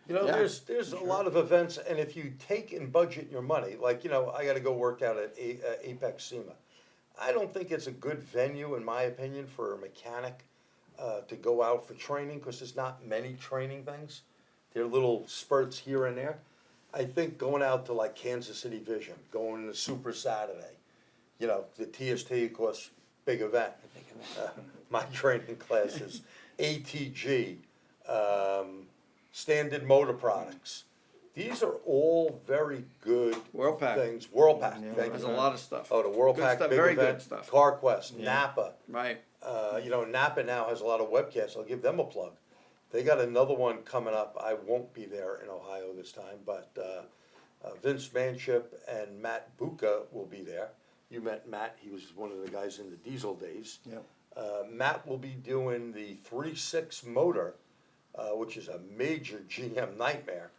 Speaker 2: Yeah,
Speaker 1: There's a lot of events, and if you take and budget your money, like, I gotta go work out at Apex SEMA. I don't think it's a good venue, in my opinion, for a mechanic to go out for training, because there's not many training things. There are little spurts here and there. I think going out to like Kansas City Vision, going to Super Saturday, the TST, of course, big event. My training classes, ATG, Standard Motor Products. These are all very good
Speaker 2: WorldPack.
Speaker 1: things. WorldPack,
Speaker 5: Yeah,
Speaker 1: thank
Speaker 2: There's
Speaker 1: you.
Speaker 2: a lot of stuff.
Speaker 1: Oh, the
Speaker 2: Good
Speaker 1: WorldPack
Speaker 2: stuff,
Speaker 1: big
Speaker 2: very good
Speaker 1: event,
Speaker 2: stuff.
Speaker 1: CarQuest,
Speaker 5: Yeah.
Speaker 1: Napa.
Speaker 2: Right.
Speaker 1: Napa now has a lot of webcasts. I'll give them a plug. They got another one coming up. I won't be there in Ohio this time, but Vince Manship and Matt Buca will be there. You met Matt. He was one of the guys in the diesel days.
Speaker 5: Yep.
Speaker 1: Matt will be doing the 3.6 motor, which is a major GM nightmare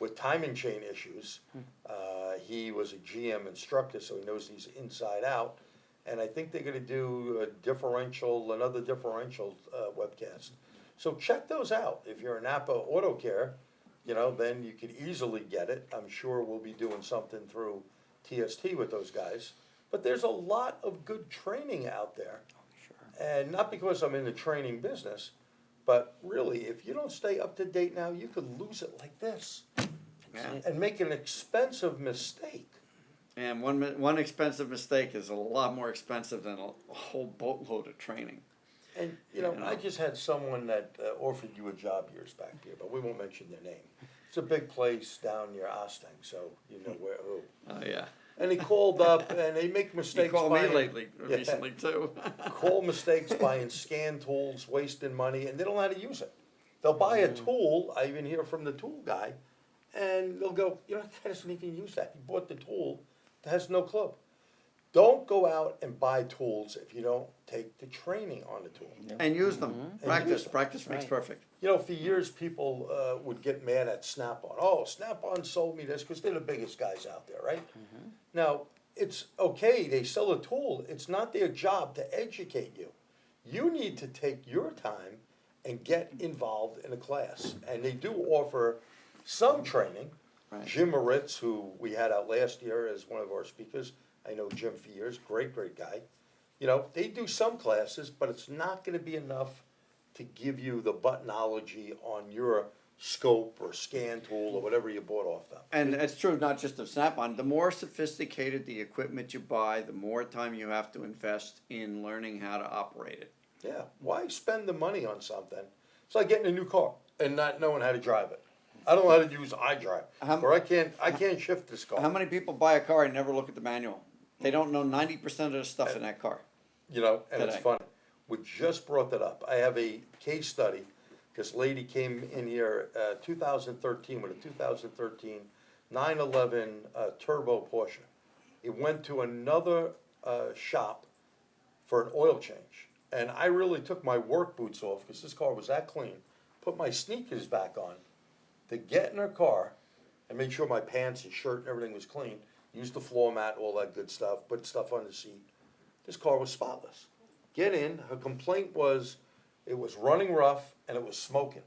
Speaker 1: with timing chain issues. He was a GM instructor, so he knows these inside out. and I think they're gonna do another differential, webcast. So check those out. If you're a Napa Auto Care, then you could easily get it. I'm sure we'll be doing something through TST with those guys. But there's a lot of good training out there. And not because I'm in the training business, but really, if you don't stay up to date now, you could lose it like this
Speaker 2: Yeah.
Speaker 1: and make an expensive mistake.
Speaker 2: And one expensive mistake is a lot more expensive than a whole boatload of training.
Speaker 1: And, I just had someone that offered you a job years back here, but we won't mention their name. It's a big place down near Ostend, so you know who.
Speaker 2: Oh, yeah.
Speaker 1: And he called up and they make
Speaker 2: He
Speaker 1: mistakes.
Speaker 2: called me
Speaker 1: buying- Yeah.
Speaker 2: recently too.
Speaker 1: Call mistakes buying scan tools, wasting money, and they don't know how to use it. They'll buy a tool, I even hear from the tool guy, and they'll go, that guy doesn't even use that. He bought the tool, that has no clue. Don't go out and buy tools if you don't take the training on the tool.
Speaker 2: And use them. Practice.
Speaker 1: them.
Speaker 2: Practice makes
Speaker 3: Right.
Speaker 2: perfect.
Speaker 1: For years, people would get mad at Snap-on. Oh, Snap-on sold me this, because they're the biggest guys out there, right? Now, it's okay, they sell a tool, it's not their job to educate you. You need to take your time and get involved in a class. And they do offer some training.
Speaker 2: Right.
Speaker 1: Jim Moritz, who we had out last year as one of our speakers, I know Jim for years, great guy. They do some classes, but it's not gonna be enough to give you the buttonology on your scope or scan tool or whatever you bought off them.
Speaker 2: And it's true, not just of Snap-on. The more sophisticated the equipment you buy, the more time you have to invest in learning how to operate it.
Speaker 1: Yeah, why spend the money on something? It's like getting a new car and not knowing how to drive it. I don't know how to use iDrive, or I can't shift this car.
Speaker 2: How many people buy a car and never look at the manual? They don't know 90% of the stuff in that car.
Speaker 1: And it's
Speaker 2: Today.
Speaker 1: funny. We just brought that up. I have a case study. This lady came in here, 2013, with a 2013 911 turbo Porsche. It went to another shop for an oil change. And I really took my work boots off, because this car was that clean, put my sneakers back on to get in her car and make sure my pants and shirt and everything was clean. Use the floor mat, all that good stuff, put stuff on the seat. This car was spotless. Get in, her complaint was it was running rough and it was smoking.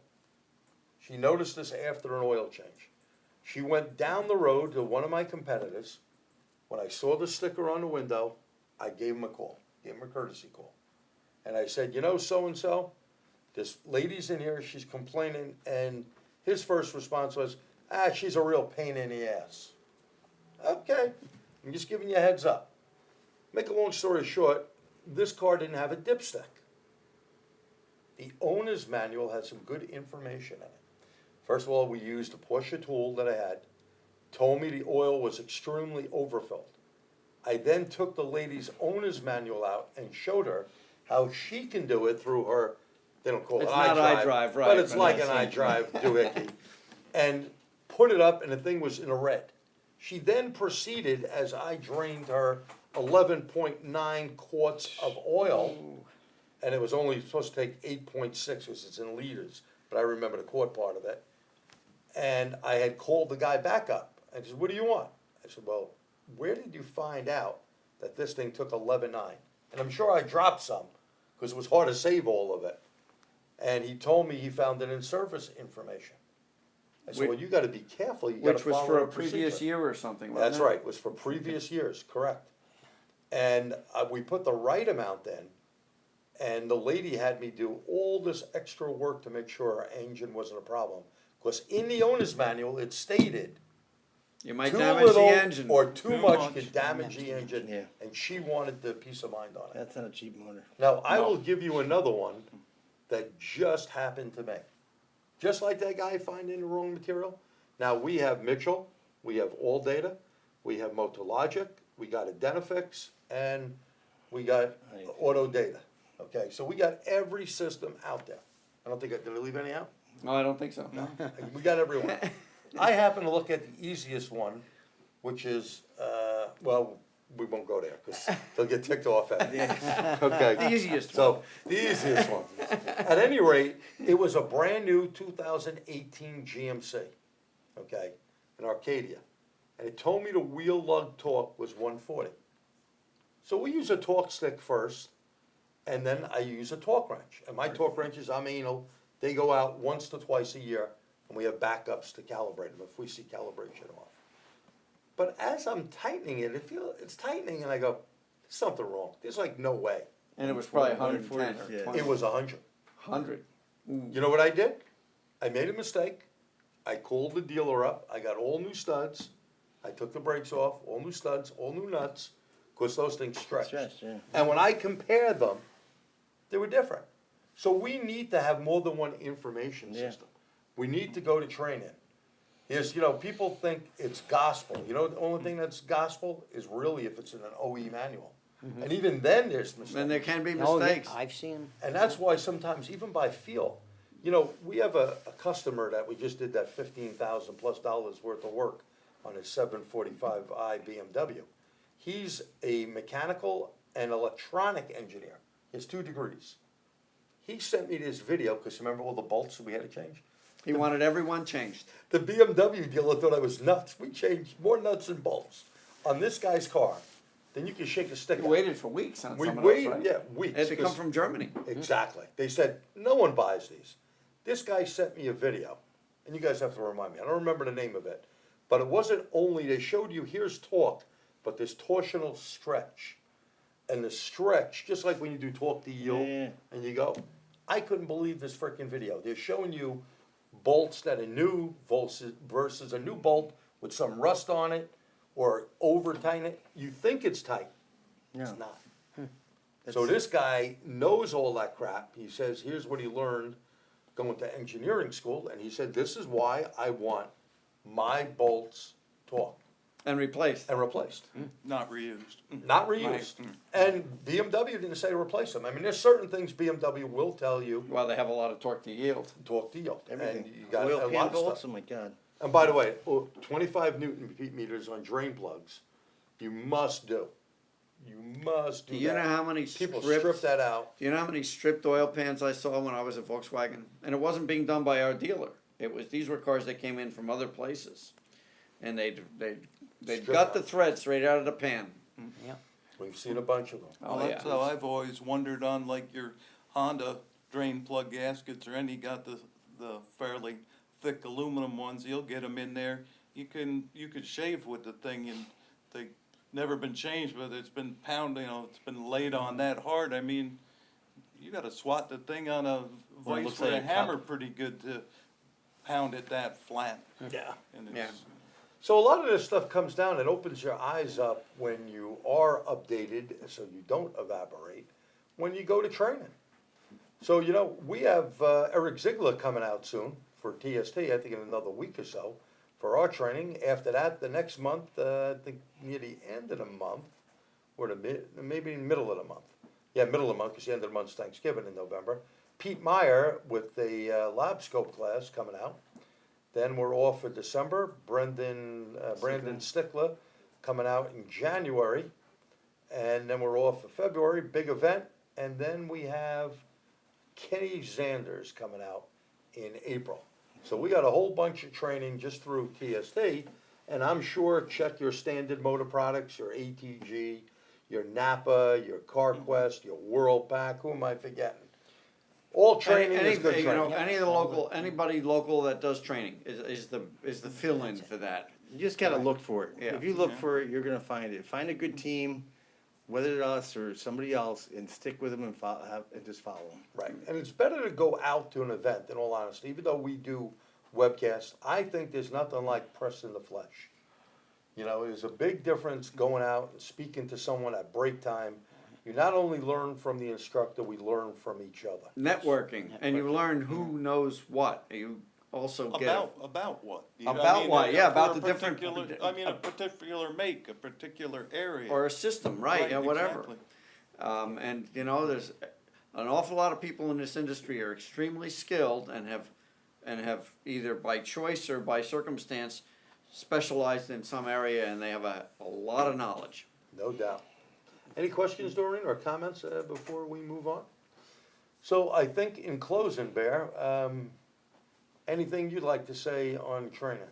Speaker 1: She noticed this after an oil change. She went down the road to one of my competitors. When I saw the sticker on the window, I gave him a call, gave him a courtesy call. And I said, so-and-so, this lady's in here, she's complaining, and his first response was, she's a real pain in the ass. Okay, I'm just giving you a heads up. Make a long story short, this car didn't have a dipstick. The owner's manual had some good information in it. First of all, we used a Porsche tool that I had, told me the oil was extremely overfilled. I then took the lady's owner's manual out and showed her how she can do it through her, they don't call it
Speaker 2: It's not
Speaker 1: iDrive,
Speaker 2: iDrive, right,
Speaker 1: but it's
Speaker 2: but
Speaker 1: like an
Speaker 2: that's-
Speaker 1: iDrive doohickey. And put it up and the thing was in a red. She then proceeded, as I drained her 11.9 quarts of oil, and it was only supposed to take 8.6, because it's in liters, but I remember the quart part of it. And I had called the guy back up. I said, what do you want? I said, well, where did you find out that this thing took 11.9? And I'm sure I dropped some, because it was hard to save all of it. And he told me he found it in service information. I said, well, you gotta be careful, you gotta
Speaker 2: Which was
Speaker 1: follow
Speaker 2: for
Speaker 1: the
Speaker 2: a previous
Speaker 1: procedure.
Speaker 2: year or something, wasn't
Speaker 1: That's
Speaker 2: it?
Speaker 1: right, it was for previous years, correct. And we put the right amount in, and the lady had me do all this extra work to make sure our engine wasn't a problem. Because in the owner's manual, it stated,
Speaker 2: You might
Speaker 1: too
Speaker 2: damage
Speaker 1: little
Speaker 2: the engine.
Speaker 1: or too
Speaker 4: Too
Speaker 1: much
Speaker 4: much.
Speaker 1: could damage the engine,
Speaker 5: Yeah.
Speaker 1: and she wanted the peace of mind on it.
Speaker 5: That's not a cheap motor.
Speaker 1: Now, I will give you another one that just happened to me. Just like that guy finding the wrong material. Now, we have Mitchell, we have All Data, we have Motologic, we got Identifix, and we got Auto Data. Okay, so we got every system out there. I don't think, did I leave any out?
Speaker 2: No, I don't think so.
Speaker 1: We got everyone. I happen to look at the easiest one, which is, well, we won't go there, because they'll get ticked off at me. Okay.
Speaker 2: The easiest
Speaker 1: So, the easiest one. At any rate, it was a brand new 2018 GMC, okay, an Arcadia. And it told me the wheel lug torque was 140. So we use a torque stick first, and then I use a torque wrench. And my torque wrenches, I'm anal, they go out once to twice a year, and we have backups to calibrate them if we see calibration off. But as I'm tightening it, it's tightening, and I go, there's something wrong. There's like no way.
Speaker 2: And it was probably
Speaker 5: 140,
Speaker 2: 110 or
Speaker 5: yeah.
Speaker 2: 20.
Speaker 1: It was 100.
Speaker 2: 100.
Speaker 1: You know what I did? I made a mistake. I called the dealer up. I got all new studs. I took the brakes off, all new studs, all new nuts, because those things stretched.
Speaker 5: Stretched, yeah.
Speaker 1: And when I compared them, they were different. So we need to have more than one information
Speaker 5: Yeah.
Speaker 1: system. We need to go to training. Here's, people think it's gospel. The only thing that's gospel is really if it's in an OE manual. And even then, there's mistakes.
Speaker 2: And there can be
Speaker 3: Oh, yeah,
Speaker 2: mistakes.
Speaker 3: I've seen them.
Speaker 1: And that's why sometimes, even by feel, we have a customer that we just did that $15,000+ worth of work on his 745i BMW. He's a mechanical and electronic engineer. He has 2 degrees. He sent me this video, because remember all the bolts that we had to change?
Speaker 2: He wanted everyone changed.
Speaker 1: The BMW dealer thought I was nuts. We changed more nuts and bolts on this guy's car than you can shake a stick
Speaker 2: We
Speaker 1: at.
Speaker 2: waited for weeks on
Speaker 1: We
Speaker 2: some of those,
Speaker 1: waited,
Speaker 2: right?
Speaker 1: yeah, weeks.
Speaker 2: They had to come
Speaker 1: 'cause-
Speaker 2: from Germany.
Speaker 1: Exactly. They said, no one buys these. This guy sent me a video, and you guys have to remind me, I don't remember the name of it, but it wasn't only, they showed you, here's torque, but this torsional stretch. And the stretch, just like when you do torque to yield,
Speaker 5: Yeah.
Speaker 1: and you go, I couldn't believe this freaking video. They're showing you bolts that are new versus a new bolt with some rust on it, or over tighten it. You think it's tight, it's
Speaker 5: No.
Speaker 1: not. So
Speaker 5: That's-
Speaker 1: this guy knows all that crap. He says, here's what he learned going to engineering school, and he said, this is why I want my bolts torqued
Speaker 2: And replaced.
Speaker 1: and replaced,
Speaker 4: Not reused.
Speaker 1: not reused. And BMW didn't say to replace them. I mean, there's certain things BMW will tell you,
Speaker 2: Well, they have a lot of torque to yield.
Speaker 1: torque to yield. And
Speaker 5: Everything.
Speaker 1: you got
Speaker 5: Oil
Speaker 1: a
Speaker 5: pan
Speaker 1: lot of
Speaker 5: bolts,
Speaker 1: stuff.
Speaker 5: oh my God.
Speaker 1: And by the way, 25 Newton meters on drain plugs, you must do. You must do
Speaker 2: Do you know
Speaker 1: that.
Speaker 2: how many
Speaker 1: People
Speaker 2: strips?
Speaker 1: strip that out.
Speaker 2: Do you know how many stripped oil pans I saw when I was at Volkswagen? And it wasn't being done by our dealer. These were cars that came in from other places. And they'd
Speaker 1: Strip
Speaker 2: got the
Speaker 1: out.
Speaker 2: thread straight out of the pan.
Speaker 3: Yeah.
Speaker 1: We've seen a bunch of them.
Speaker 2: Oh,
Speaker 4: Well,
Speaker 2: yeah.
Speaker 4: that's how I've always wondered on like your Honda drain plug gaskets or any, got the fairly thick aluminum ones, you'll get them in there. You could shave with the thing and they never been changed, but it's been pounded, it's been laid on that hard. I mean, you gotta swat the thing on a
Speaker 5: Well, it
Speaker 4: vice
Speaker 5: looks
Speaker 4: with
Speaker 5: like
Speaker 4: a
Speaker 5: a
Speaker 4: hammer pretty good to pound it that flat.
Speaker 1: Yeah.
Speaker 4: And
Speaker 2: Yeah.
Speaker 4: it's,
Speaker 1: So a lot of this stuff comes down, it opens your eyes up when you are updated, so you don't evaporate, when you go to training. So, we have Eric Ziegler coming out soon for TST, I think in another week or so, for our training. After that, the next month, I think near the end of the month, or maybe in the middle of the month. Yeah, middle of the month, because the end of the month's Thanksgiving in November. Pete Meyer with the lab scope class coming out. Then we're off for December. Brandon Stickler coming out in January. And then we're off for February, big event. And then we have Kenny Zanders coming out in April. So we got a whole bunch of training just through TST. And I'm sure check your Standard Motor Products, your ATG, your Napa, your CarQuest, your WorldPack. Who am I forgetting? All training is good training.
Speaker 2: Anybody local that does training is the fill-in for that.
Speaker 5: You just gotta look for it.
Speaker 2: Yeah.
Speaker 5: If you look
Speaker 4: Yeah.
Speaker 5: for it, you're gonna find it. Find a good team, whether it's us or somebody else, and stick with them and just follow them.
Speaker 1: Right, and it's better to go out to an event, in all honesty, even though we do webcasts, I think there's nothing like pressing the flesh. There's a big difference going out and speaking to someone at break time. You not only learn from the instructor, we learn from each other.
Speaker 2: Networking, and you learn who knows what. You also get
Speaker 4: About what?
Speaker 2: About what, yeah, about
Speaker 4: for
Speaker 2: the different-
Speaker 4: a particular make, a particular area.
Speaker 2: or a system, right? Yeah, whatever.
Speaker 4: exactly.
Speaker 2: And there's an awful lot of people in this industry are extremely skilled and have either by choice or by circumstance specialized in some area, and they have a lot of knowledge.
Speaker 1: No doubt. Any questions, Doreen, or comments before we move on? So I think in closing, Bear, anything you'd like to say on training?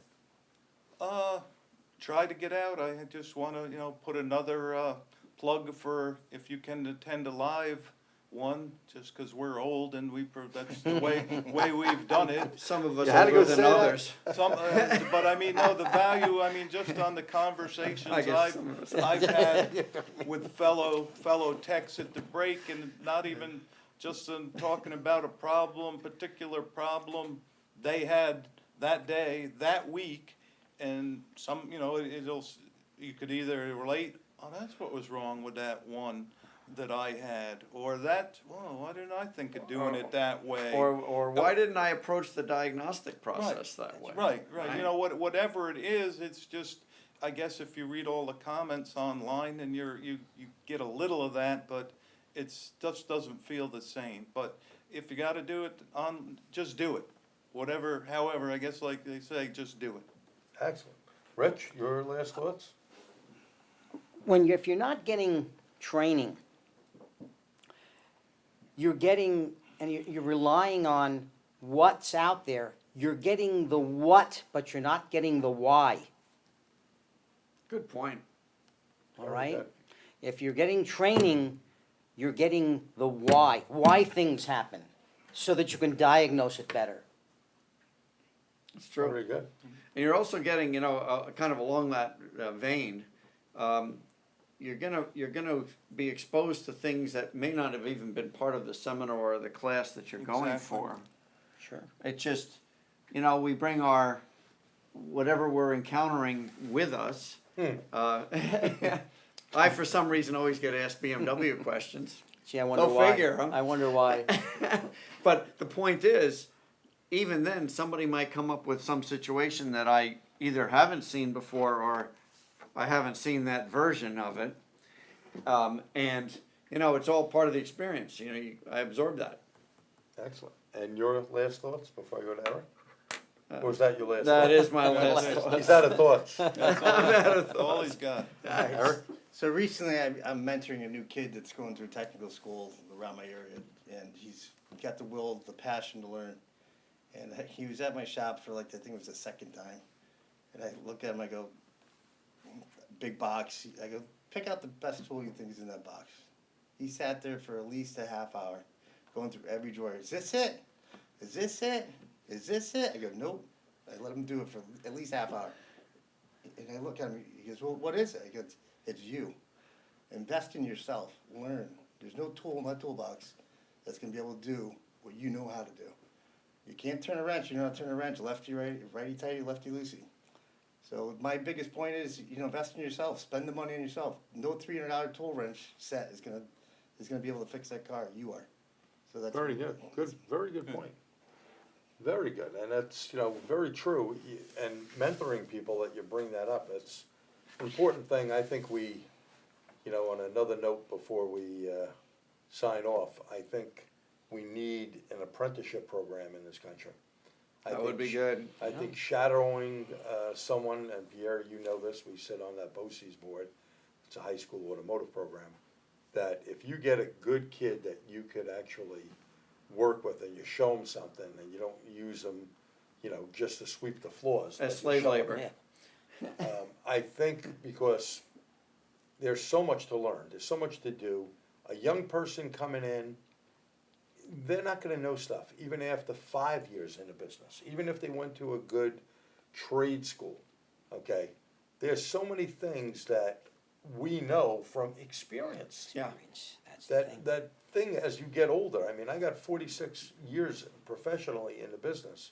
Speaker 4: Try to get out. I just wanna, put another plug for, if you can attend a live one, just 'cause we're old and that's the way we've done it.
Speaker 2: Some of us
Speaker 1: You had to
Speaker 2: older
Speaker 1: go
Speaker 2: than
Speaker 1: say that?
Speaker 2: others.
Speaker 4: Some, but I mean, no, the value, I mean, just on the conversations
Speaker 2: I guess some of us-
Speaker 4: I've had with fellow techs at the break, and not even just in talking about a particular problem they had that day, that week, and some, you could either relate, oh, that's what was wrong with that one that I had, or why didn't I think of doing it that way?
Speaker 2: Or why didn't I approach the diagnostic process that way?
Speaker 4: Right. You know, whatever it is, it's just, I guess if you read all the comments online and you get a little of that, but just doesn't feel the same. But if you gotta do it just do it. However, I guess like they say, just do it.
Speaker 1: Excellent. Rich, your last thoughts?
Speaker 3: If you're not getting training, you're getting, and you're relying on what's out there. You're getting the what, but you're not getting the why,
Speaker 2: Good point.
Speaker 3: all
Speaker 1: Very
Speaker 3: right?
Speaker 1: good.
Speaker 3: If you're getting training, you're getting the why things happen, so that you can diagnose it better.
Speaker 2: It's true.
Speaker 1: Very good.
Speaker 2: And you're also getting, kind of along that vein, you're gonna be exposed to things that may not have even been part of the seminar or the class that you're going
Speaker 4: Exactly.
Speaker 2: for.
Speaker 3: Sure.
Speaker 2: It's just, we bring our, whatever we're encountering with us. I, for some reason, always get asked BMW questions.
Speaker 3: Gee, I wonder
Speaker 2: Go
Speaker 3: why.
Speaker 2: figure, huh?
Speaker 3: I wonder why.
Speaker 2: But the point is, even then, somebody might come up with some situation that I either haven't seen before or I haven't seen that version of it. And, it's all part of the experience. I absorb that.
Speaker 1: Excellent. And your last thoughts before I go to Eric? Or was that your last?
Speaker 2: That
Speaker 1: thought?
Speaker 2: is my last thought.
Speaker 1: He's out of thoughts.
Speaker 4: That's all he's got.
Speaker 1: Eric?
Speaker 5: So recently, I'm mentoring a new kid that's going through technical school around my area, and he's got the will, the passion to learn. And he was at my shop for I think it was the second time. And I look at him, I go, big box. I go, pick out the best tool you think is in that box. He sat there for at least a half hour, going through every drawer. Is this it? Is this it? Is this it? I go, nope. I let him do it for at least half hour. And I look at him, he goes, well, what is it? I go, it's you. Invest in yourself. Learn. There's no tool in that toolbox that's going to be able to do what you know how to do. You can't turn a wrench. You know how to turn a wrench. Lefty, righty, tighty, lefty, loosey. So my biggest point is, invest in yourself. Spend the money on yourself. No $300 tool wrench set is gonna be able to fix that car. You are. So that's
Speaker 1: Very good. Good. Very good point. Very good. And that's, very true. And mentoring people that you bring that up, it's an important thing. I think we, on another note before we sign off, I think we need an apprenticeship program in this country.
Speaker 2: That would be good.
Speaker 1: I think shadowing someone, and Pierre, you know this, we sit on that BOCES board, it's a high school automotive program, that if you get a good kid that you could actually work with and you show them something and you don't use them, just to sweep the floors. but
Speaker 2: As
Speaker 1: you
Speaker 2: slave
Speaker 1: show 'em.
Speaker 2: labor.
Speaker 3: Yeah.
Speaker 1: I think because there's so much to learn, there's so much to do. A young person coming in, they're not gonna know stuff, even after 5 years in the business, even if they went to a good trade school, okay? There's so many things that we know from experience.
Speaker 2: Yeah.
Speaker 3: That's the thing.
Speaker 1: That thing as you get older, I mean, I got 46 years professionally in the business.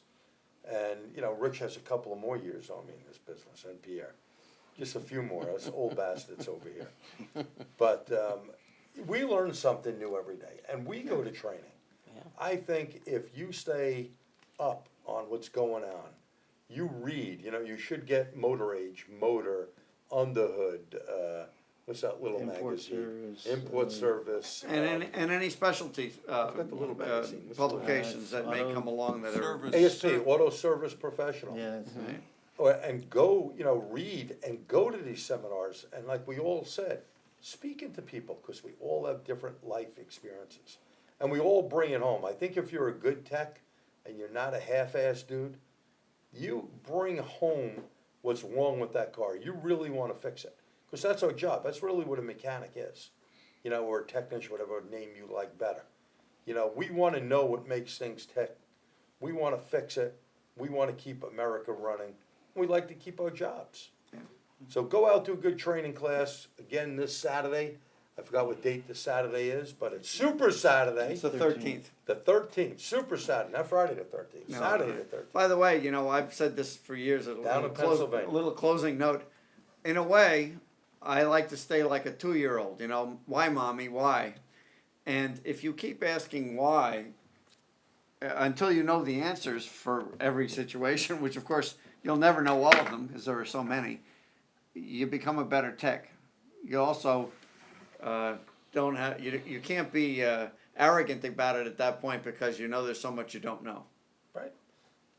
Speaker 1: And, Rich has a couple of more years on me in this business, and Pierre. Just a few more, us old bastards over here. But we learn something new every day, and we go to training.
Speaker 3: Yeah.
Speaker 1: I think if you stay up on what's going on, you read, you should get Motor Age, Motor, Underhood, what's that little
Speaker 5: Import
Speaker 1: magazine?
Speaker 5: Service,
Speaker 1: Import Service.
Speaker 2: And any specialty
Speaker 1: got the little magazine. What's the little-
Speaker 2: publications that may
Speaker 5: Auto-
Speaker 2: come along that are.
Speaker 4: Service.
Speaker 1: ASP, Auto Service Professional.
Speaker 5: Yeah.
Speaker 1: And go, read and go to these seminars, and like we all said, speaking to people, because we all have different life experiences. And we all bring it home. I think if you're a good tech and you're not a half-ass dude, you bring home what's wrong with that car. You really want to fix it. Because that's our job, that's really what a mechanic is, you know, or a technician, whatever name you like better. You know, we wanna know what makes things tick, we wanna fix it, we wanna keep America running, we like to keep our jobs.
Speaker 2: Yeah.
Speaker 1: So go out to a good training class, again, this Saturday, I forgot what date this Saturday is, but it's Super Saturday,
Speaker 2: It's the 13th.
Speaker 1: the 13th, Super Saturday, not Friday the 13th,
Speaker 2: No,
Speaker 1: Saturday
Speaker 2: no.
Speaker 1: the 13th.
Speaker 2: By the way, you know, I've said this for years,
Speaker 1: Down in Pennsylvania.
Speaker 2: a little closing note. In a way, I like to stay like a 2-year-old, you know, why mommy, why? And if you keep asking why, until you know the answers for every situation, which of course you'll never know all of them because there are so many, you become a better tech. You also don't have, you can't be arrogant about it at that point because you know there's so much you don't know.
Speaker 1: Right.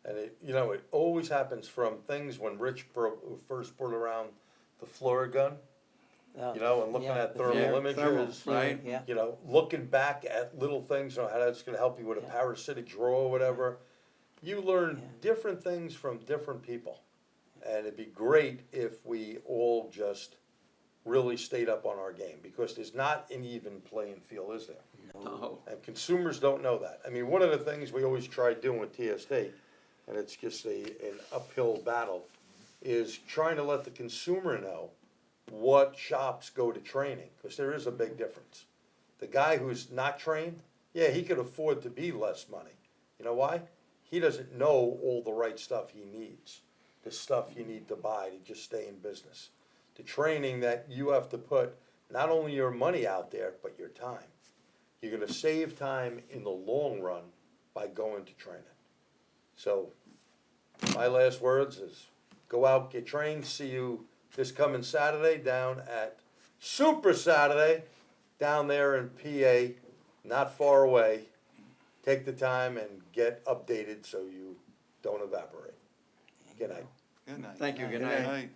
Speaker 1: And it, you know, it always happens from things when Rich first brought around the floor gun, you know, and looking
Speaker 3: Yeah,
Speaker 1: at
Speaker 3: the
Speaker 1: thermal
Speaker 2: flare-
Speaker 1: images,
Speaker 2: thermals, right?
Speaker 3: Yeah.
Speaker 1: you know, looking back at little things, you know, how that's gonna help you with a
Speaker 3: Yeah.
Speaker 1: parasitic draw or whatever. You learn
Speaker 3: Yeah.
Speaker 1: different things from different people. And it'd be great if we all just really stayed up on our game, because there's not an even playing field, is there?
Speaker 2: No.
Speaker 1: And consumers don't know that. I mean, one of the things we always try doing with TST, and it's just an uphill battle, is trying to let the consumer know what shops go to training, because there is a big difference. The guy who's not trained, yeah, he could afford to be less money. You know why? He doesn't know all the right stuff he needs, the stuff you need to buy to just stay in business. The training that you have to put, not only your money out there, but your time. You're gonna save time in the long run by going to training. So, my last words is, go out, get trained, see you this coming Saturday down at Super Saturday, down there in PA, not far away. Take the time and get updated so you don't evaporate. Good night.
Speaker 4: Good night.
Speaker 2: Thank you, good
Speaker 5: Good
Speaker 2: night.
Speaker 5: night.
Speaker 4: Night.